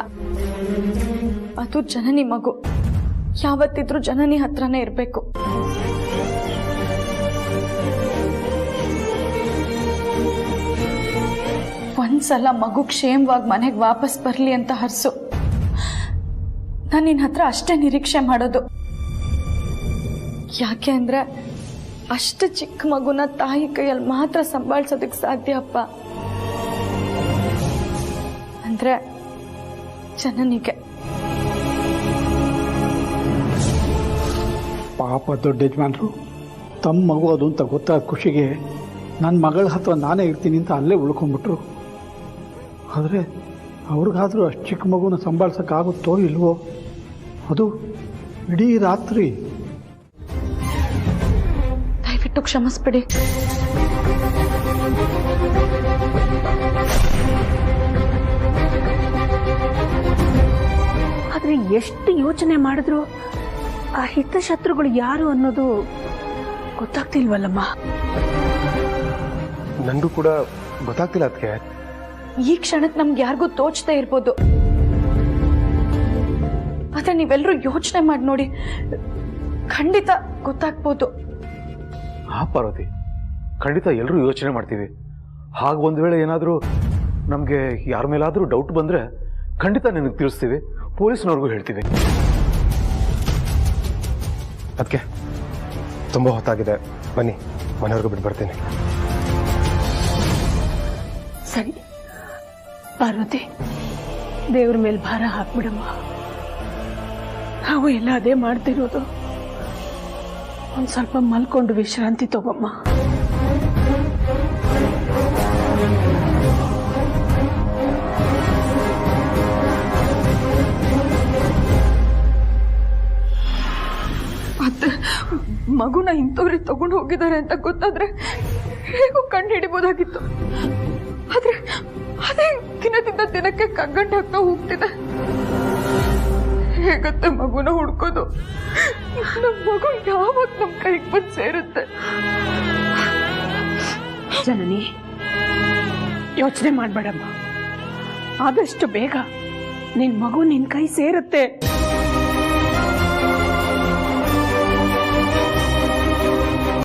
ಅದು ಜನನಿ ಮಗು, ಯಾವತ್ತಿದ್ರೂ ಜನನಿ ಹತ್ರನೇ ಇರಬೇಕು. ಒಂದ್ಸಲ ಮಗು ಕ್ಷೇಮವಾಗಿ ಮನೆಗೆ ವಾಪಸ್ ಬರಲಿ ಅಂತ ಹರ್ಸು. ನಾನು ನಿನ್ನ ಹತ್ರ ಅಷ್ಟೇ ನಿರೀಕ್ಷೆ ಮಾಡೋದು. ಯಾಕೆ ಅಂದ್ರೆ ಅಷ್ಟು ಚಿಕ್ಕ ಮಗುನ ತಾಯಿ ಕೈಯಲ್ಲಿ ಮಾತ್ರ ಸಂಭಾಳಿಸೋದಕ್ಕೆ ಸಾಧ್ಯ ಅಪ್ಪ. ಅಂದ್ರೆ ಜನನಿಗೆ. ಪಾಪ ದೊಡ್ಡ ಯಜಮಾನ್ರು ತಮ್ಮ ಮಗು ಅದು ಅಂತ ಗೊತ್ತಾದ ಖುಷಿಗೆ ನನ್ನ ಮಗಳ ಹತ್ರ ನಾನೇ ಇರ್ತೀನಿ ಅಂತ ಅಲ್ಲೇ ಉಳ್ಕೊಂಡ್ಬಿಟ್ರು. ಆದರೆ ಅವ್ರಿಗಾದರೂ ಅಷ್ಟು ಚಿಕ್ಕ ಮಗುನ ಸಂಭಾಳಿಸೋಕ್ಕಾಗುತ್ತೋ ಇಲ್ವೋ? ಅದು ಇಡೀ ರಾತ್ರಿ. ದಯವಿಟ್ಟು ಕ್ಷಮಿಸ್ಬಿಡಿ. ಆದರೆ ಎಷ್ಟು ಯೋಚನೆ ಮಾಡಿದ್ರು ಆ ಹಿತಶತ್ರುಗಳು ಯಾರು ಅನ್ನೋದು ಗೊತ್ತಾಗ್ತಿಲ್ವಲ್ಲಮ್ಮ. ನನಗೂ ಕೂಡ ಗೊತ್ತಾಗ್ತಿಲ್ಲ ಅದಕ್ಕೆ. ಈ ಕ್ಷಣಕ್ಕೆ ನಮ್ಗೆ ಯಾರಿಗೂ ತೋಚ್ತಾ ಇರ್ಬೋದು, ಆದ್ರೆ ಆದ್ರೆ ನೀವೆಲ್ಲರೂ ಯೋಚನೆ ಮಾಡಿ ನೋಡಿ, ಖಂಡಿತ ಗೊತ್ತಾಗ್ಬೋದು. ಹಾ ಪಾರ್ವತಿ, ಖಂಡಿತ ಎಲ್ಲರೂ ಯೋಚನೆ ಮಾಡ್ತೀವಿ. ಹಾಗೆ ಒಂದು ವೇಳೆ ಏನಾದರೂ ನಮಗೆ ಯಾರ ಮೇಲಾದರೂ ಡೌಟ್ ಬಂದರೆ ಖಂಡಿತ ನಿನಗೆ ತಿಳಿಸ್ತೀವಿ, ಪೊಲೀಸ್ನವ್ರಿಗೂ ಹೇಳ್ತೀವಿ. ಅದಕ್ಕೆ ತುಂಬ ಹೊತ್ತಾಗಿದೆ, ಬನ್ನಿ ಮನೆಯವ್ರಿಗೂ ಬಿಟ್ಟು ಬರ್ತೀನಿ. ಸರಿ ಪಾರ್ವತಿ, ದೇವ್ರ ಮೇಲೆ ಭಾರ ಹಾಕ್ಬಿಡಮ್ಮ. ನಾವು ಎಲ್ಲ ಅದೇ ಮಾಡ್ತಿರೋದು. ಒಂದು ಸ್ವಲ್ಪ ಮಲ್ಕೊಂಡು ವಿಶ್ರಾಂತಿ ತಗೊಮ್ಮ. ಮತ್ತೆ ಮಗುನ ಇಂಥವ್ರಿಗೆ ತಗೊಂಡು ಹೋಗಿದ್ದಾರೆ ಅಂತ ಗೊತ್ತಾದ್ರೆ ಹೇಗೂ ಕಂಡು ಹಿಡಿಬೋದಾಗಿತ್ತು. ಆದ್ರೆ ಅದೇ ದಿನದಿಂದ ದಿನಕ್ಕೆ ಕಗ್ಗಂಟಾಗ್ತಾ ಹೋಗ್ತಿದೆ. ಹೇಗತ್ತೆ ಮಗುನ ಹುಡ್ಕೋದು? ನಮ್ಮ ಮಗು ಯಾವಾಗ ನಮ್ ಕೈಗೆ ಬಂದು ಸೇರುತ್ತೆ? ಜನನಿ, ಯೋಚನೆ ಮಾಡ್ಬೇಡಮ್ಮ. ಆದಷ್ಟು ಬೇಗ ನಿನ್ ಮಗು ನಿನ್ ಕೈ ಸೇರುತ್ತೆ.